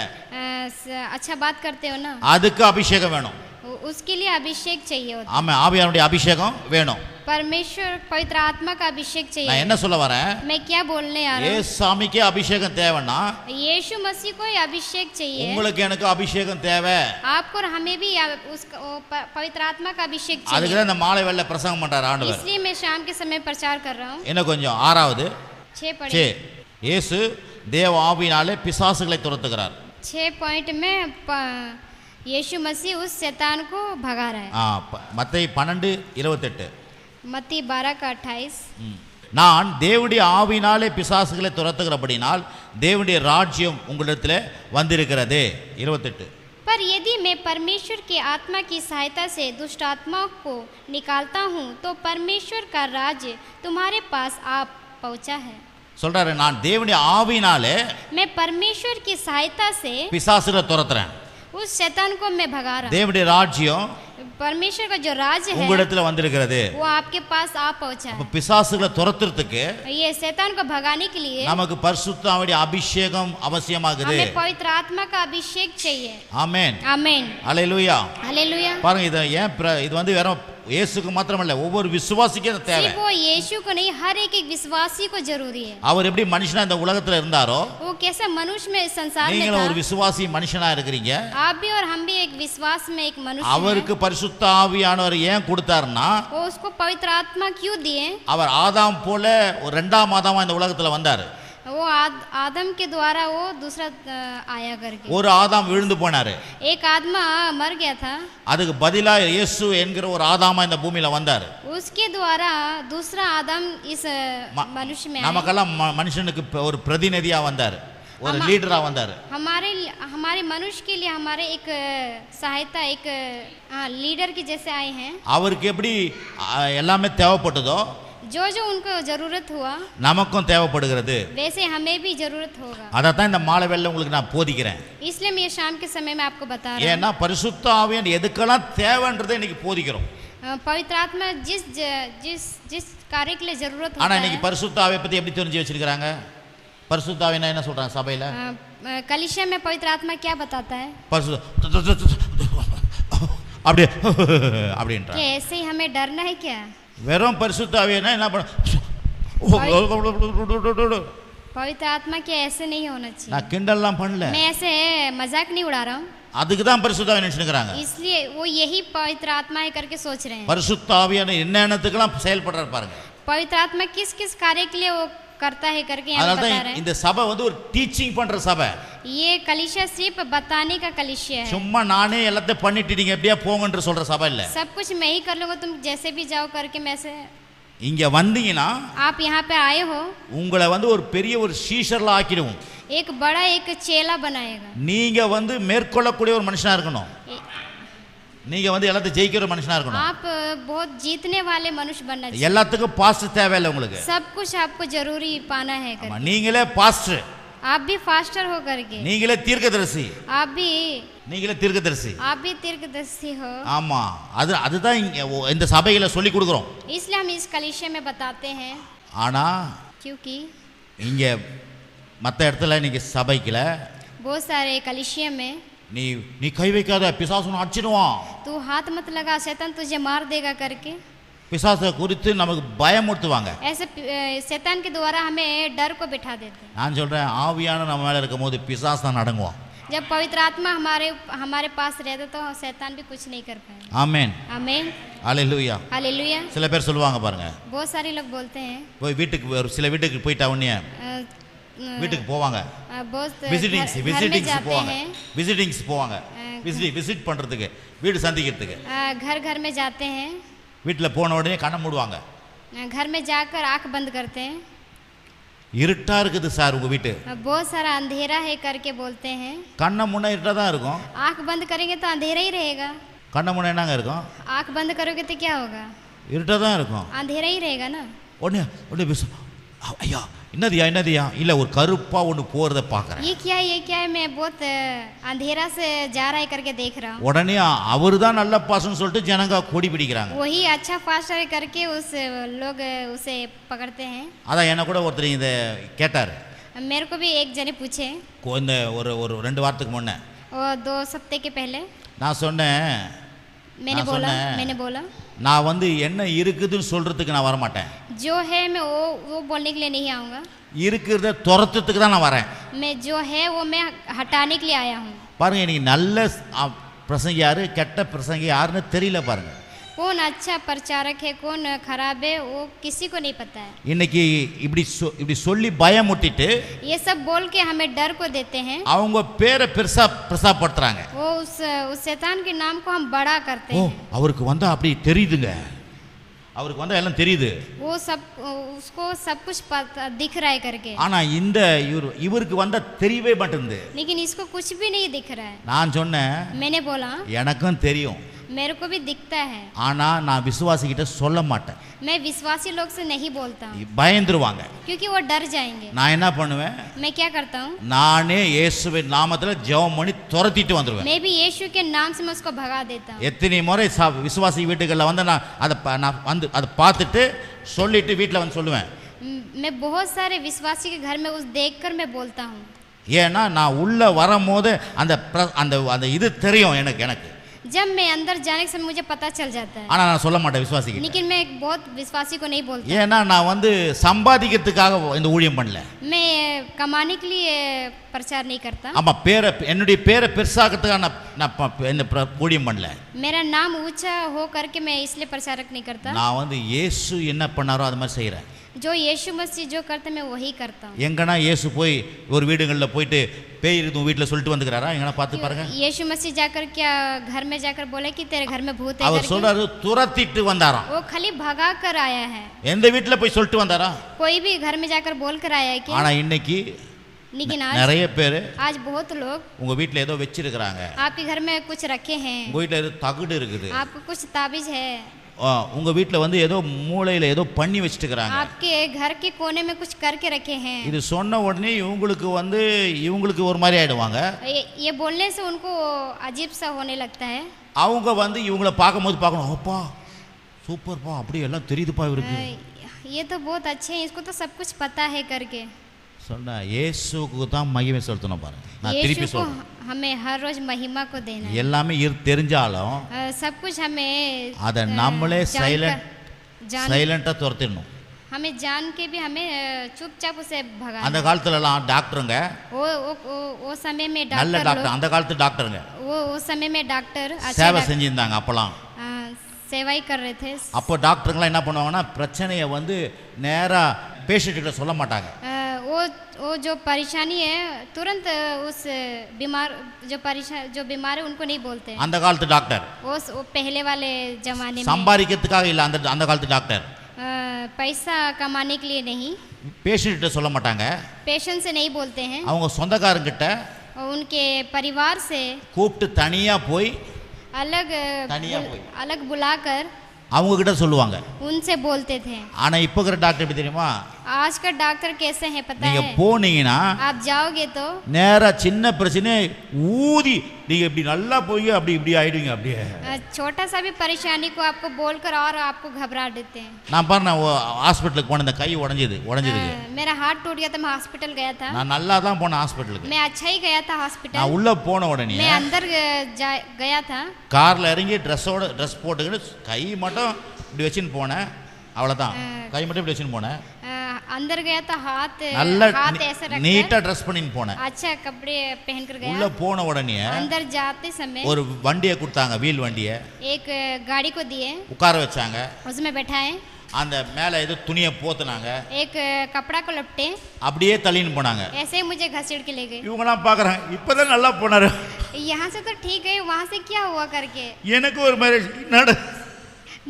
अच्छा बात करते हो ना, அதுக்கு அபிஷேகம் வேணும். उसके लिए अभिषेक चाहिए होता है। ஆமா, ஆவியானுடைய அபிஷேகம் வேணும். परमेश्वर पवित्र आत्मा का अभिषेक நான் चाहिए। என்ன சொல்ல வரேன், मैं क्या बोलने आ रहा हूँ, ஏசாமிக்கே அபிஷேகம் தேவைன்னா यीशु मसीह को ही अभिषेक चाहिए, உங்களுக்கு எனக்கு அபிஷேகம் தேவை. आपको और हमें भी पवित्र आत्मा का अभिषेक அதுக்கு चाहिए। தான் இந்த மாலை வேளையில பிரசங்கம் பண்றார் ஆண்டவர். इसलिए मैं शाम के समय प्रचार कर रहा हूँ। என்ன கொஞ்சம் 6வது 6 पढ़े। இயேசு தேவ ஆவியினாலே பிசாசுகளை துரத்துகிறார். 6 पॉइंट में यीशु मसीह उस शैतान को भगा रहा है। மத்தேயு 12:28 मत्ती 12:28 நான் தேவனுடைய ஆவியினாலே பிசாசுகளை துரத்துகிறபடினால் தேவனுடைய ராஜ்யம் உங்களிடத்தில் வந்திருக்கிறது. 28 पर यदि मैं परमेश्वर की आत्मा की सहायता से दुष्ट आत्माओं को निकालता हूँ तो परमेश्वर का राज्य तुम्हारे पास आ पहुँचा है। சொல்றாரு, நான் தேவனுடைய ஆவியினாலே मैं परमेश्वर की सहायता से பிசாசுகளை துரத்துறேன். उस शैतान को मैं भगा रहा हूँ। தேவனுடைய ராஜ்யம் परमेश्वर का जो राज्य है உங்களிடத்தில் வந்திருக்கிறது. वो आपके पास आ पहुँचा அப்ப है। பிசாசுகளை துரத்துறதுக்கு ये शैतान को भगाने के लिए நமக்கு பரிசுத்த ஆவியுடைய அபிஷேகம் அவசியமாகுது. हमें पवित्र आत्मा का अभिषेक चाहिए। ஆமென், आमीन, அல்லேலூயா. हालेलुया। பாருங்க, இது வந்து வெறும் இயேசுக்கு மாத்திரமல்ல, ஒவ்வொரு விசுவாசிக்கும் இது தேவை. सिर्फ वो यीशु को नहीं, हर एक विश्वासी को जरूरी है। அவர் எப்படி மனுஷனா இந்த உலகத்துல இருந்தாரோ, वो कैसा मनुष्य में इस संसार में நீங்களும் ஒரு था, விசுவாசி மனுஷனா இருக்கிறீங்க. आप भी और हम भी एक विश्वास में एक मनुष्य அவருக்கு பரிசுத்த ஆவியானவர் ஏன் கொடுத்தாருன்னா, हैं। वो उसको पवित्र आत्मा क्यों दिए? அவர் ஆதாம் போல ஒரு 2ஆம் ஆதாமா இந்த உலகத்துல வந்தாரு. वो आदम के द्वारा वो दूसरा आया करके। ஒரு ஆதாம் விழுந்து போனாரு, एक आदमा मर गया था, அதுக்கு பதிலா இயேசு என்கிற ஒரு ஆதாமா இந்த பூமியில வந்தாரு. उसके द्वारा दूसरा आदम इस मनुष्य में आया। நமக்கெல்லாம் மனுஷனுக்கு ஒரு பிரதிநிதியா வந்தாரு, ஒரு லீடரா வந்தாரு. हमारे मनुष्य के लिए हमारे एक सहायता, एक लीडर के जैसे आए हैं। அவருக்கு எப்படி எல்லாமே தேவைப்பட்டதோ जो जो उनको जरूरत हुआ நமக்கும் தேவைப்படுகிறது. वैसे हमें भी जरूरत होगा। அதான் இந்த மாலை வேளையில உங்களுக்கு நான் போதிக்கிறேன். इसलिए मैं शाम के समय में आपको बता रहा ஏன்னா பரிசுத்த ஆவியானவர் எதுக்கெல்லாம் தேவைன்றதை இன்னைக்கு போதிக்கிறோம். हूँ। पवित्र आत्मा जिस जिस जिस कार्य के लिए जरूरत ஆனா होता இன்னைக்கு है। பரிசுத்த ஆவியை பத்தி எப்படி தெரிஞ்சு வச்சிருக்காங்க? பரிசுத்த ஆவினா என்ன சொல்றாங்க சபையில? कलीसिया में पवित्र आत्मा क्या बताता है? அப்படியே அப்படின்றாங்க. क्या ऐसे ही हमें डरना है क्या? வெறும் பரிசுத்த ஆவினா என்ன பண்ண पवित्र आत्मा के ऐसे नहीं होना चाहिए। நான் கிண்டல்லாம் பண்ணல, मैं ऐसे मजाक नहीं उड़ा रहा हूँ, அதுக்கு தான் பரிசுத்த ஆவியை நினைச்சுக்கிறாங்க. इसलिए वो यही पवित्र आत्मा है करके सोच रहे हैं। பரிசுத்த ஆவியான என்னென்னத்துக்கெல்லாம் செயல்படுறாரு பாருங்க. पवित्र आत्मा किस किस कार्य के लिए वो करता है करके यहाँ அதனால बता தான் रहे हैं। இந்த சபை வந்து ஒரு டீச்சிங் பண்ற சபை. ये कलीसिया सिर्फ बताने का कलीसिया है, சும்மா நானே எல்லாத்தையும் பண்ணிட்டு நீங்க எப்படியா போங்கன்னு சொல்ற சபை இல்ல. सब कुछ मैं ही कर लूंगा, तुम जैसे भी जाओ करके मैं से। இங்க வந்தீங்கன்னா आप यहाँ पे आए हो, உங்களை வந்து ஒரு பெரிய ஒரு சீஷர்ல ஆக்கிடுவோம். एक बड़ा एक चेला बनाएगा। நீங்க வந்து மேற்கொள்ளக்கூடிய ஒரு மனுஷனா இருக்கணும். நீங்க வந்து எல்லாத்தையும் ஜெயிக்கிற ஒரு மனுஷனா இருக்கணும். आप बहुत जीतने वाले मनुष्य बनना चाहिए। எல்லாத்துக்கும் பாஸ்டர் தேவையில்லை உங்களுக்கு. सब कुछ आपको जरूरी पाना है ஆமா, करके। நீங்களே பாஸ்டர், आप भी फास्टर हो करके, நீங்களே தீர்க்கதரிசி, आप भी तीर्कदर्शी हो। ஆமா, அதுதான் இந்த சபையில சொல்லி கொடுக்குறோம். इसलिए हम इस कलीसिया में बताते हैं, ஆனா क्योंकि இங்க மற்ற இடத்துல நீங்க சபைக்குல बहुत सारे कलीसिया में நீ கை வைக்காத, பிசாசு உன்னை அடிச்சிடுவான், तू हाथ मत लगा, शैतान तुझे मार देगा करके பிசாசை குறித்து நமக்கு பயமுறுத்துவாங்க. ऐसे शैतान के द्वारा हमें डर को बिठा देते हैं। நான் சொல்றேன், ஆவியான நம்ம மேல இருக்கும் போது பிசாசு தான் அடங்குவான். जब पवित्र आत्मा हमारे पास रहता तो शैतान भी कुछ नहीं कर पाए। ஆமென், आमीन, ஹalleluya. हालेलुया। சில பேர் சொல்லுவாங்க பாருங்க, बहुत सारे लोग बोलते हैं, போய் வீட்டுக்கு சில வீட்டுக்கு போயிட்டா உடனே வீட்டுக்கு போவாங்க, बहुत விசிட்டிங்ஸ் घर में जाते போவாங்க, हैं, விசிட் பண்றதுக்கு, வீடு சந்திக்கிறதுக்கு. घर घर में जाते हैं, வீட்டில் போன உடனே கண்ணை மூடுவாங்க. घर में जाकर आंख बंद करते हैं, இருட்டா இருக்குது சார் உங்க வீட்டு, बहुत सारा अंधेरा है करके बोलते हैं। கண்ணை முன்ன இருட்டா தான் இருக்கும். आंख बंद करेंगे तो अंधेरा ही रहेगा। கண்ணை முன்ன என்னங்க இருக்கும்? आंख बंद करोगे तो क्या होगा? இருட்டா தான் இருக்கும். अंधेरा ही रहेगा ना। உடனே ஐயா என்னதியா இல்ல ஒரு கருப்பா ஒன்று போறத பார்க்கறேன். ये क्या है, मैं बहुत अंधेरा से जा रहा है करके देख रहा हूँ। உடனே அவர் தான் நல்ல பாசம் சொல்லிட்டு ஜனங்க கொடி பிடிக்கிறாங்க. वही अच्छा फास्ट है करके उस लोग उसे पकड़ते हैं। அதான் என்ன கூட ஒருத்தர் இத கேட்டார். मेरे को भी एक जने पूछे இந்த ஒரு 2 வாரத்துக்கு முன்ன, और 2 हफ्ते के पहले நான் சொன்னேன், मैंने बोला நான் வந்து என்ன இருக்குதுன்னு சொல்றதுக்கு நான் வர மாட்டேன், जो है मैं वो बोलने के लिए नहीं आऊँगा, இருக்கிறத துரத்துறதுக்கு தான் நான் வரேன். मैं जो है वो मैं हटाने के लिए आया हूँ। பாருங்க, இன்னைக்கு நல்ல பிரசங்கி யாரு, கெட்ட பிரசங்கி யாருன்னு தெரியல பாருங்க. कौन अच्छा प्रचारक है, कौन खराब है, वो किसी को नहीं पता है। இன்னைக்கு இப்படி சொல்லி பயமுட்டிட்டு ये सब बोल के हमें डर को देते हैं, அவங்க பேரை பிரசாப்படுத்துறாங்க. वो उस शैतान के नाम को हम बड़ा करते ஓ, हैं। அவருக்கு வந்து அப்படி தெரியுதுங்க, அவருக்கு வந்து எல்லாம் தெரியுது, वो सब उसको सब कुछ पता दिख रहा है करके, ஆனா இவருக்கு வந்த தெரியவே மாட்டேங்குது. लेकिन इसको कुछ भी नहीं दिख रहा है। நான் சொன்னேன், मैंने बोला எனக்கும் தெரியும், मेरे को भी दिखता है, ஆனா நான் விசுவாசி கிட்ட சொல்ல மாட்டேன். मैं विश्वासी लोग से नहीं बोलता हूँ, பயந்துருவாங்க. क्योंकि वो डर जाएंगे। நான் என்ன பண்ணுவேன், मैं क्या करता हूँ, நானே இயேசுவின் நாமத்துல ஜெபம் பண்ணி துரத்திட்டு வந்துருவேன். मैं भी यीशु के नाम से मैं उसको भगा देता हूँ। எத்தனை முறை விசுவாசி வீட்டுகளில் வந்து நான் அதை பார்த்துட்டு சொல்லிட்டு வீட்டில் வந்து சொல்லுவேன். मैं बहुत सारे विश्वासी के घर में उस देखकर मैं बोलता हूँ, ஏன்னா நான் உள்ள வரும்போது அந்த அந்த இது தெரியும் எனக்கு. जब मैं अंदर जाने के समय मुझे पता चल जाता है, ஆனா நான் சொல்ல மாட்டேன் விசுவாசிக்கு. लेकिन मैं बहुत विश्वासी को नहीं बोलता। ஏன்னா நான் வந்து சம்பாதிக்கிறதுக்காக இந்த ஊழியம் பண்ணல, मैं कमाने के लिए प्रचार नहीं करता। ஆமா, என்னுடைய பேரை பெருசாக்கிறதுக்காக நான் ஊழியம் பண்ணல. मेरा नाम ऊंचा हो करके मैं इसलिए प्रचारक नहीं करता। நான் வந்து இயேசு என்ன பண்ணாரோ அது மாதிரி செய்கிறேன். जो यीशु मसीह जो करते मैं वही करता हूँ। எங்கன்னா இயேசு போய் ஒரு வீடுகளில் போயிட்டு பேய் இருக்கு வீட்டில் சொல்லிட்டு வந்துக்கிறாரா? எங்கன்னா பார்த்து பாருங்க. यीशु मसीह जाकर क्या घर में जाकर बोले कि तेरे घर में भूत है அவர் சொல்றாரு துரத்திட்டு வந்தாராம். वो खाली भगा कर आया है। எந்த வீட்டில் போய் சொல்லிட்டு வந்தாரா? कोई भी घर में जाकर बोल कर आया है क्या? ஆனா இன்னைக்கு लेकिन நிறைய பேர் आज बहुत लोग உங்க வீட்டில் ஏதோ வச்சிருக்கிறாங்க, आपके घर में कुछ रखे हैं, உங்க வீட்டில் ஏதோ தகுடு இருக்குது, आपको कुछ ताबीज है, உங்க வீட்டில் வந்து ஏதோ மூளையில ஏதோ பண்ணி வச்சிட்டு இருக்காங்க, आपके घर के कोने में कुछ करके रखे हैं। இது சொன்ன உடனே இவங்களுக்கு ஒரு மாதிரி ஆயிடுவாங்க. ये बोलने से उनको अजीब सा होने लगता है। அவங்க வந்து இவங்களை பார்க்கும்போது பார்க்கணும், அப்பா சூப்பர்ப்பா, அப்படியே எல்லாம் தெரியுதுப்பா இவருக்கு, ये तो बहुत अच्छे हैं, इसको तो सब कुछ पता है करके சொன்னா இயேசுவுக்கு தான் மகிமை செலுத்தணும் பாருங்க. நான் திருப்பி यीशु को சொல்றேன், हमें हर रोज महिमा को देना है। எல்லாமே தெரிஞ்சாலும் सब कुछ हमें அதை நம்மளே जानकर சைலண்டா துரத்திடணும். हमें जान के भी हमें चुपचाप उसे भगा அந்த காலத்துலலாம் டாக்டருங்க, वो समय में நல்ல डॉक्टर டாக்டர், அந்த காலத்து டாக்டருங்க वो समय में डॉक्टर अच्छे சேவை செஞ்சிருந்தாங்க அப்போலாம். सेवाई कर रहे थे। அப்போ டாக்டருங்களாம் என்ன பண்ணுவாங்கன்னா பிரச்சனையை வந்து நேராக பேஷண்ட்டுக்கிட்ட சொல்ல மாட்டாங்க. वो जो परेशानी है तुरंत उस बीमार जो बीमार है उनको नहीं बोलते। அந்த காலத்து டாக்டர் वो पहले वाले जमाने में சம்பாதிக்கிறதுக்காக இல்லை. அந்த காலத்து டாக்டர் पैसा कमाने के लिए नहीं, பேஷண்ட்கிட்ட சொல்ல மாட்டாங்க, पेशेंट से नहीं बोलते हैं, அவங்க சொந்தக்காரங்கிட்ட उनके परिवार से கூப்பிட்டு தனியாக போய் अलग बुलाकर அவங்க கிட்ட சொல்லுவாங்க. उनसे बोलते थे। ஆனால் இப்போ இருக்கிற டாக்டர் எப்படி தெரியுமா? आज का डॉक्टर कैसे हैं पता நீங்க है? போனீங்கன்னா आप जाओगे तो நேரா சின்ன பிரச்சனை ஊதி நீங்க இப்படி நல்லா போய் அப்படி இப்படி ஆயிடுவீங்க. அப்படியே छोटा सा भी परेशानी को आपको बोलकर और आपको घबरा देते हैं। நான் பாரு, நான் ஹாஸ்பிட்டலுக்கு போனேன், இந்த கை உடஞ்சதுக்கு मेरा हाथ टूट गया था, मैं हॉस्पिटल गया था। நான் நல்லா தான் போனேன் ஹாஸ்பிட்டலுக்கு. मैं अच्छा ही गया था हॉस्पिटल। நான் உள்ள போன உடனே मैं अंदर गया था, கார்ல இறங்கி ட்ரெஸ் போட்டுக்கிட்டு கை மட்டும் இப்படி வச்சுன்னு போனேன். அவ்வளோதான், கை மட்டும் இப்படி வச்சுன்னு போனேன். अंदर गया था, நல்ல हाथ ऐसे रखकर நீட்டா ட்ரெஸ் பண்ணின்னு போனேன். अच्छा कपड़े पहनकर गया। உள்ள போன உடனே अंदर जाते समय ஒரு வண்டியை கொடுத்தாங்க, வீல் வண்டியை. एक गाड़ी को दिए, உட்கார வச்சாங்க. उसमें बैठाए, அந்த மேலே ஏதோ துணியை போத்துனாங்க, एक कपड़ा को लपटे, அப்படியே தள்ளின்னு போனாங்க. ऐसे ही मुझे घसीट के ले गए। இவங்கலாம் பார்க்குறாங்க, இப்போதான் நல்லா போனாரு, यहाँ से तो ठीक है, वहाँ से क्या हुआ करके எனக்கு ஒரு மாதிரி நட.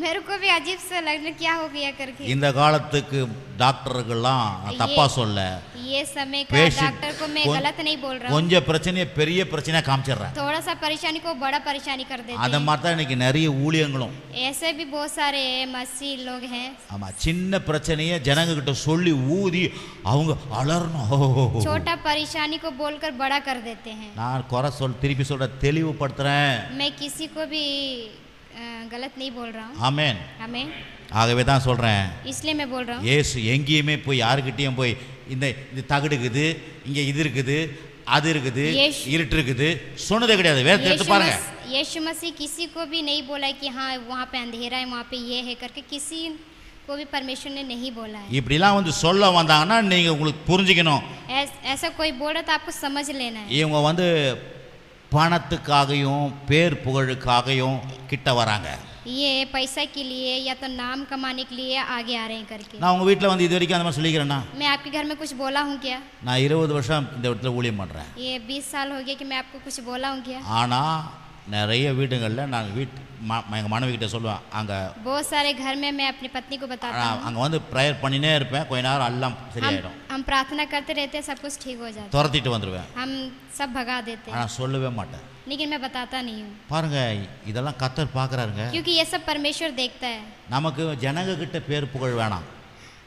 मेरे को भी अजीब सा लगने क्या हो गया करके। இந்த காலத்துக்கு டாக்டர்கள்லாம் தப்பா சொல்ல, ये समय का डॉक्टर को मैं गलत नहीं बोल रहा हूँ, கொஞ்சம் பிரச்சனையை பெரிய பிரச்சனையா காமிச்சிடுறேன். थोड़ा सा परेशानी को बड़ा परेशानी कर देते அந்த மாதிரி தான் இன்னைக்கு நிறைய ஊழியங்களும். ऐसे भी बहुत सारे मसीह लोग हैं। ஆமா, சின்ன பிரச்சனையை ஜனங்க கிட்ட சொல்லி ஊதி அவங்க அலறணும். छोटा परेशानी को बोलकर बड़ा कर देते हैं। நான் குறை திருப்பி சொல்ற, தெளிவுபடுத்துறேன். मैं किसी को भी गलत नहीं बोल रहा हूँ। ஆமென். आमीन। ஆகவே தான் சொல்றேன், इसलिए मैं बोल रहा हूँ, இயேசு எங்கேயுமே போய் யாருக்கிட்டையும் போய் இந்த தகடு இருக்குது, இங்க இது இருக்குது, அது இருக்குது, இருட்டு இருக்குது சொன்னதே கிடையாது. வேதத்தை எடுத்து பாருங்க. यीशु मसीह किसी को भी नहीं बोला कि हाँ वहाँ पे अंधेरा है, वहाँ पे ये है करके, किसी को भी परमेश्वर ने नहीं बोला है। இப்படிலாம் வந்து சொல்ல வந்தாங்கன்னா நீங்க உங்களுக்கு புரிஞ்சுக்கணும், ऐसा कोई बोल रहा तो आपको समझ लेना है। இவங்க வந்து பணத்துக்காகவும் பேர் புகழுக்காகவும் கிட்ட வராங்க. ये पैसा के लिए या तो नाम कमाने के लिए आगे आ रहे हैं करके। நான் உங்க வீட்டில் வந்து இது வரைக்கும் அந்த மாதிரி சொல்லிக்கிறேன்னா, मैं आपके घर में कुछ बोला हूँ क्या? நான் 20 வருஷம் இந்த இடத்துல ஊழியம் பண்றேன். ये 20 साल हो गया कि मैं आपको कुछ बोला हूँ क्या? ஆனா நிறைய வீடுகளில் நான் எங்கள் மனைவி கிட்ட சொல்லுவேன், அங்கே बहुत सारे घर में मैं अपनी पत्नी को बताता हूँ, அங்கே வந்து ப்ரேயர் பண்ணினே இருப்பேன், கொஞ்ச நேரம் எல்லாம் சரியாயிடும். हम प्रार्थना करते रहते हैं, सब कुछ ठीक हो जाता है, துரத்திட்டு வந்துடுவேன். हम सब भगा देते हैं, ஆனால் சொல்லவே மாட்டேன். लेकिन मैं बताता नहीं हूँ। பாருங்க, இதெல்லாம் கர்த்தர் பார்க்குறாருங்க. क्योंकि ये सब परमेश्वर देखता है। நமக்கு ஜனங்க கிட்ட பேர் புகழ் வேணாம்,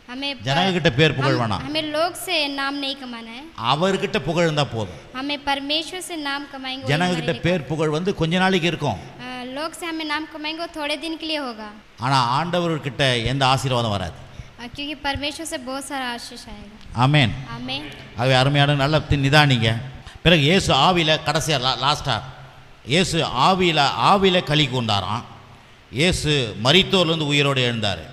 हमें ஜனங்க கிட்ட பேர் புகழ் வேணாம், हमें लोग से नाम नहीं कमाना है, அவர்கிட்ட புகழ் இருந்தா போதும். हमें परमेश्वर से नाम कमाएंगे। ஜனங்க கிட்ட பேர் புகழ் வந்து கொஞ்ச நாளைக்கு இருக்கும், लोग से हमें नाम कमाएंगे वो थोड़े दिन के लिए होगा, ஆனா ஆண்டவர்கிட்ட எந்த ஆசீர்வாதம் வராது. क्योंकि परमेश्वर से बहुत सारा आशीष आएगा। ஆமென். आमीन। ஆகவே அருமையான நல்ல நிதானிங்க. பிறகு இயேசு ஆவியில கடைசியா லாஸ்டா இயேசு ஆவியில களி கூர்ந்தாராம். இயேசு மரித்தோர்லேருந்து உயிரோடு எழுந்தார்.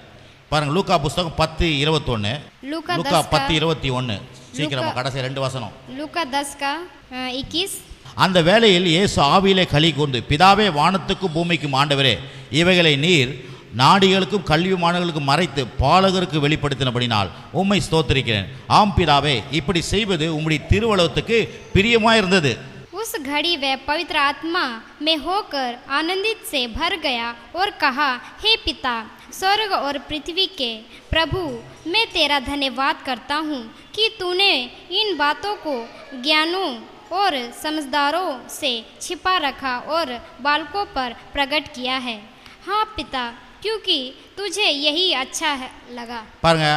பாருங்க, லூக்கா புஸ்தகம் 10:21, லூக்கா 10:21. சீக்கிரமா கடைசி 2 வசனம். லூக்கா 10:21. அந்த வேளையில் இயேசு ஆவியிலே களி கூர்ந்து, பிதாவே, வானத்துக்கும் பூமிக்கும் ஆண்டவரே, இவைகளை நீர் நாடிகளுக்கும் கல்விமான்களுக்கும் மறைத்து பாலகருக்கு வெளிப்படுத்தினபடினால் உம்மை ஸ்தோத்திரிக்கிறேன். ஆம் பிதாவே, இப்படி செய்வது உம்முடைய திருவுளத்துக்கு பிரியமாயிருந்தது. उस घड़ी वह पवित्र आत्मा में होकर आनंदित से भर गया और कहा, हे पिता, स्वर्ग और पृथ्वी के प्रभु, मैं तेरा धन्यवाद करता हूँ कि तूने इन बातों को ज्ञानों और समझदारों से छिपा रखा और बालकों पर प्रकट किया है। हाँ पिता, क्योंकि तुझे यही अच्छा लगा। பாருங்க,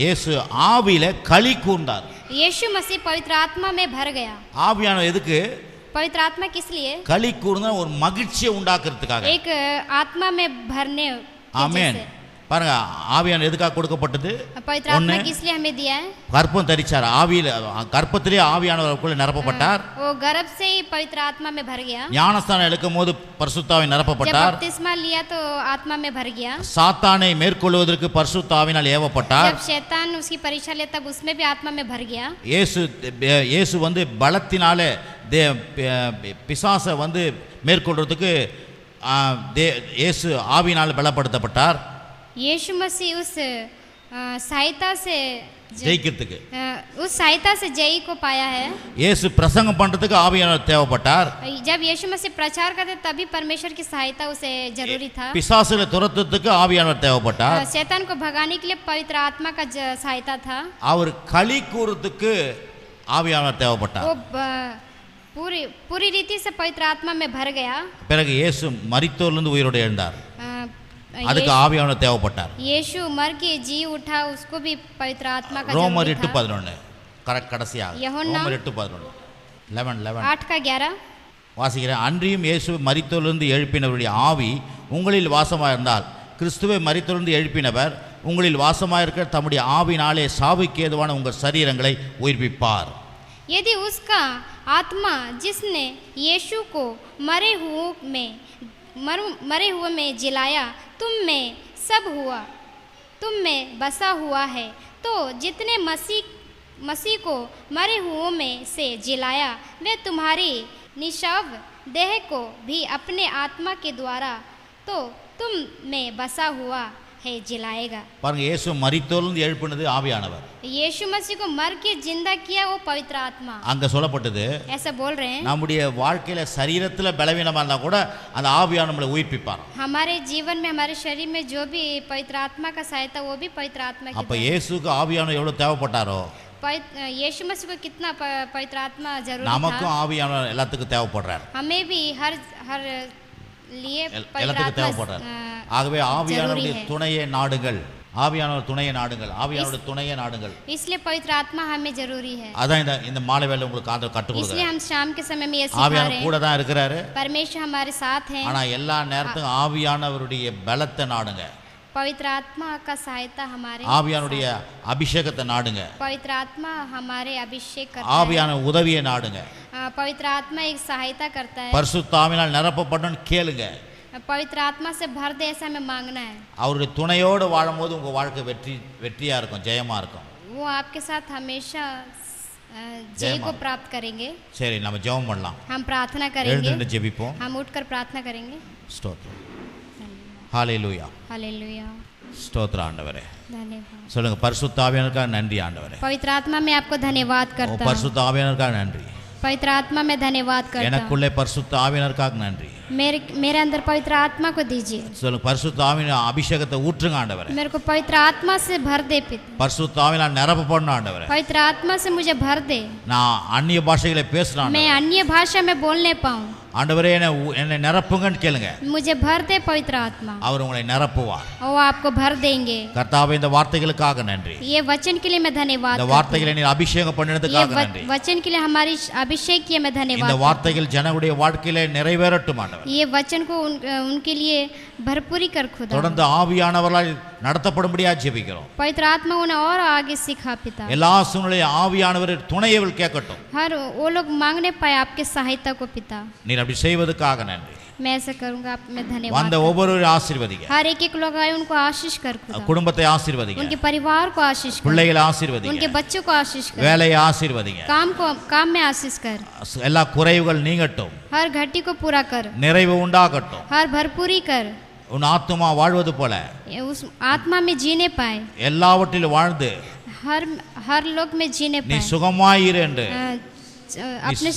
இயேசு ஆவியில களி கூர்ந்தார். यीशु मसीह पवित्र आत्मा में भर गया। ஆவியானவர் எதுக்கு? पवित्र आत्मा किस लिए? களி கூர்ந்தா ஒரு மகிழ்ச்சியை உண்டாக்குறதுக்காக. एक आत्मा में भरने। ஆமென். பாருங்க, ஆவியானவர் எதுக்காக கொடுக்கப்பட்டது? पवित्र आत्मा किस लिए हमें दिया है? கர்ப்பம் தரிச்சார், ஆவியில் கர்ப்பத்திலே ஆவியானவருக்குள்ள நிரப்பப்பட்டார். वो गर्भ से ही पवित्र आत्मा में भर गया. ஞானஸ்தானம் எடுக்கும் போது பரிசுத்த ஆவி जब நிரப்பப்பட்டார். बपतिस्मा लिया तो आत्मा में भर गया. சாத்தானை மேற்கொள்வதற்கு பரிசுத்த ஆவியினால் ஏவப்பட்டார். जब शैतान उसकी परीक्षा लेता तब उसमें भी आत्मा में भर गया. இயேசு வந்து பலத்தினாலே பிசாசை வந்து மேற்கொள்றதுக்கு இயேசு ஆவியினால் பலப்படுத்தப்பட்டார். यीशु मसीह उस सहायता से ஜெயிக்கிறதுக்கு, उस सहायता से जय को पाया है. இயேசு பிரசங்கம் பண்றதுக்கு ஆவியானவர் தேவைப்பட்டார். जब यीशु मसीह प्रचार करते तभी परमेश्वर की सहायता उसे जरूरी था. பிசாசுகளை துரத்துறதுக்கு ஆவியானவர் தேவைப்பட்டார். शैतान को भगाने के लिए पवित्र आत्मा का सहायता था. அவர் களி கூறதுக்கு ஆவியானவர் தேவைப்பட்டார். वो पूरी रीति से पवित्र आत्मा में भर गया. பிறகு இயேசு மரித்தோரிலிருந்து உயிரோடு எழுந்தார். அதுக்கு ஆவியானவர் தேவைப்பட்டார். यीशु मर के जी उठा, उसको भी पवित्र आत्मा का ரோமர் जरूरी था. 8:11 கரெக்ட், கடைசியாக ரோமர் 8:11 11 8:11 வாசிக்கிறேன். அன்றியும் இயேசு மரித்தோரிலிருந்து எழுப்பினவருடைய ஆவி உங்களில் வாசமாயிருந்தால் கிறிஸ்துவை மரித்தோரிலிருந்து எழுப்பினவர் உங்களில் வாசமாயிருக்கிற தம்முடைய ஆவினாலே சாவுக்கு ஏதுவான உங்கள் சரீரங்களை உயிர்ப்பிப்பார். यदि उसका आत्मा जिसने यीशु को मरे हुए में जिलाया तुम में बसा हुआ है, तो जितने मसीह को मरे हुओं में से जिलाया वे तुम्हारी निशव देह को भी अपने आत्मा के द्वारा तो तुम में बसा हुआ है जिलाएगा. பாருங்க, இயேசு மரித்தோரிலிருந்து எழுப்பினது ஆவியானவர். यीशु मसीह को मर के जिंदा किया वो पवित्र आत्मा. அங்க சொல்லப்பட்டது, ऐसा बोल रहे हैं, நம்முடைய வாழ்க்கையில சரீரத்துல பலவீனமா இருந்தா கூட அந்த ஆவியானவர் நம்மளை உயிர்ப்பிப்பார். हमारे जीवन में हमारे शरीर में जो भी पवित्र आत्मा का सहायता वो भी पवित्र आत्मा की. அப்ப இயேசுக்கு ஆவியானவர் எவ்வளவு தேவைப்பட்டாரோ यीशु मसीह को कितना पवित्र आत्मा जरूरी நமக்கும் था. ஆவியானவர் எல்லாத்துக்கும் தேவைப்படுறார். हमें भी हर लिए पवित्र எல்லாத்துக்கும் தேவைப்படுறார். ஆகவே ஆவியானவருடைய துணையை நாடுங்கள், ஆவியானவர் துணையை நாடுங்கள், ஆவியானவருடைய துணையை நாடுங்கள். इसलिए पवित्र आत्मा हमें जरूरी है. அதான் இந்த மாலை வேளை உங்களுக்கு கற்றுக் इसलिए கொடுக்குறேன். हम शाम के समय में ये सिखा रहे ஆவியானவர் கூட हैं. தான் இருக்கிறாரு. परमेश्वर हमारे साथ हैं. ஆனா எல்லா நேரத்துக்கும் ஆவியானவருடைய பலத்தை நாடுங்க, पवित्र आत्मा का सहायता हमारे ஆவியானுடைய அபிஷேகத்தை நாடுங்க, पवित्र आत्मा हमारे अभिषेक करता है. ஆவியான உதவியை நாடுங்க. पवित्र आत्मा एक सहायता करता है. பரிசுத்த ஆவியினால் நிரப்பப்படணும்னு கேளுங்க. पवित्र आत्मा से भर दे ऐसा हमें मांगना है. அவருடைய துணையோடு வாழும்போது உங்க வாழ்க்கை வெற்றியா இருக்கும், ஜெயமா இருக்கும். वो आपके साथ हमेशा जय को प्राप्त करेंगे. சரி, நம்ம ஜெபம் பண்ணலாம். हम प्रार्थना करेंगे. எழுந்து ஜெபிப்போம். हम उठकर प्रार्थना करेंगे. ஸ்தோத்திரம். ஹalleluya. हालेलुया. ஸ்தோத்திரம் ஆண்டவரே. धन्यवाद. சொல்லுங்க, பரிசுத்த ஆவியானவருக்காக நன்றி ஆண்டவரே. पवित्र आत्मा में आपको धन्यवाद करता हूँ. பரிசுத்த ஆவியானவருக்காக நன்றி. पवित्र आत्मा में धन्यवाद करता हूँ. எனக்குள்ளே பரிசுத்த ஆவியானவருக்காக நன்றி. मेरे अंदर पवित्र आत्मा को दीजिए. சொல்லுங்க, பரிசுத்த ஆவியான அபிஷேகத்தை ஊற்றுங்க ஆண்டவரே. मेरे को पवित्र आत्मा से भर दे पिता. பரிசுத்த ஆவியால் நிரப்பப்படணும் ஆண்டவரே. पवित्र आत्मा से मुझे भर दे. நான் அந்நிய பாஷைகளை பேசலாம் मैं अन्य भाषा में बोलने पाऊँ. ஆண்டவரே, என்னை நிரப்புங்கன்னு கேளுங்க. मुझे भर दे पवित्र आत्मा. அவர் உங்களை நிரப்புவார். वो आपको भर देंगे. கர்த்தாவே, இந்த வார்த்தைகளுக்காக நன்றி. ये वचन के लिए मैं धन्यवाद இந்த करती வார்த்தைகளை நீர் அபிஷேகம் हूँ. பண்ணினதுக்காக ये நன்றி. वचन के लिए हमारी अभिषेक किए मैं धन्यवाद இந்த करती हूँ. வார்த்தைகள் ஜனங்களுடைய வாழ்க்கையிலே நிறைவேறட்டும் ஆண்டவரே. ये वचन को उनके लिए भरपूरी कर खुदा. தொடர்ந்து ஆவியானவரால் நடத்தப்படும்படியா ஜெபிக்கிறோம். पवित्र आत्मा उन्हें और आगे सिखा पिता. எல்லா சூழ்நிலையும் ஆவியானவர் துணையவள் கேட்கட்டும். हर वो लोग मांगने पाए आपके सहायता को पिता. நீர் அப்படி செய்வதற்காக நன்றி. मैं ऐसा करूंगा, आप में धन्यवाद. வந்த ஒவ்வொருவரையும் ஆசீர்வதிங்க. हर एक लोग आए उनको आशीष कर खुदा. குடும்பத்தை ஆசீர்வதிங்க. उनके परिवार को आशीष कर. பிள்ளைகளை ஆசீர்வதிங்க. उनके बच्चों को आशीष कर. வேலையை ஆசீர்வதிங்க. काम में आशीष कर. எல்லா குறைவுகள் நீங்கட்டும். हर घटी को पूरा कर. நிறைவு உண்டாகட்டும். हर भरपूरी कर. உன் ஆத்துமா வாழ்வது போல उस आत्मा में जीने पाए. எல்லாவற்றிலும் வாழ்ந்து हर लोग में जीने நீ पाए. சுகமாயிரு என்று अपने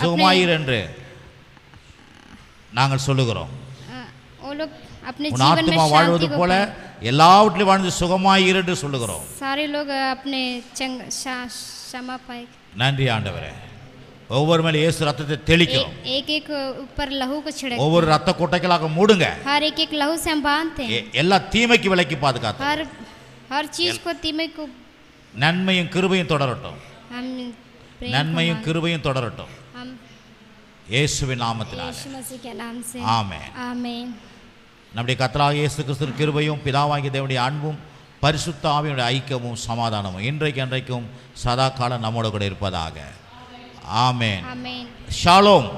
சுகமாயிரு என்று நாங்கள் சொல்லுகிறோம். वो लोग अपने உன் जीवन में ஆத்துமா வாழ்வது शांति को போல पाए. எல்லாவற்றிலும் வாழ்ந்து சுகமாயிரு என்று சொல்லுகிறோம். सारे लोग अपने क्षमा पाए. நன்றி ஆண்டவரே. ஒவ்வொரு மேல இயேசு ரத்தத்தை தெளிக்கிறோம். एक ऊपर लहू को छिड़क. ஒவ்வொரு ரத்த கொட்டைகளாக மூடுங்க. हर एक लहू से हम बांधते हैं. எல்லா தீமைக்கு விலக்கி பாதுகாத்து हर चीज को तीमे को நன்மையும் கிருபையும் தொடரட்டும். हम நன்மையும் கிருபையும் தொடரட்டும். हम இயேசுவின் நாமத்தினாலே. यीशु मसीह के नाम से ஆமென். आमीन. நம்முடைய கர்த்தராகிய இயேசு கிறிஸ்துவின் கிருபையும் பிதாவாகிய தேவனுடைய அன்பும் பரிசுத்த ஆவியினுடைய ஐக்கியமும் சமாதானமும் இன்றைக்கு என்றைக்கும் சதா காலம் நம்மோடு கூட இருப்பதாக. ஆமென். ஆமென். ஷாலோம்.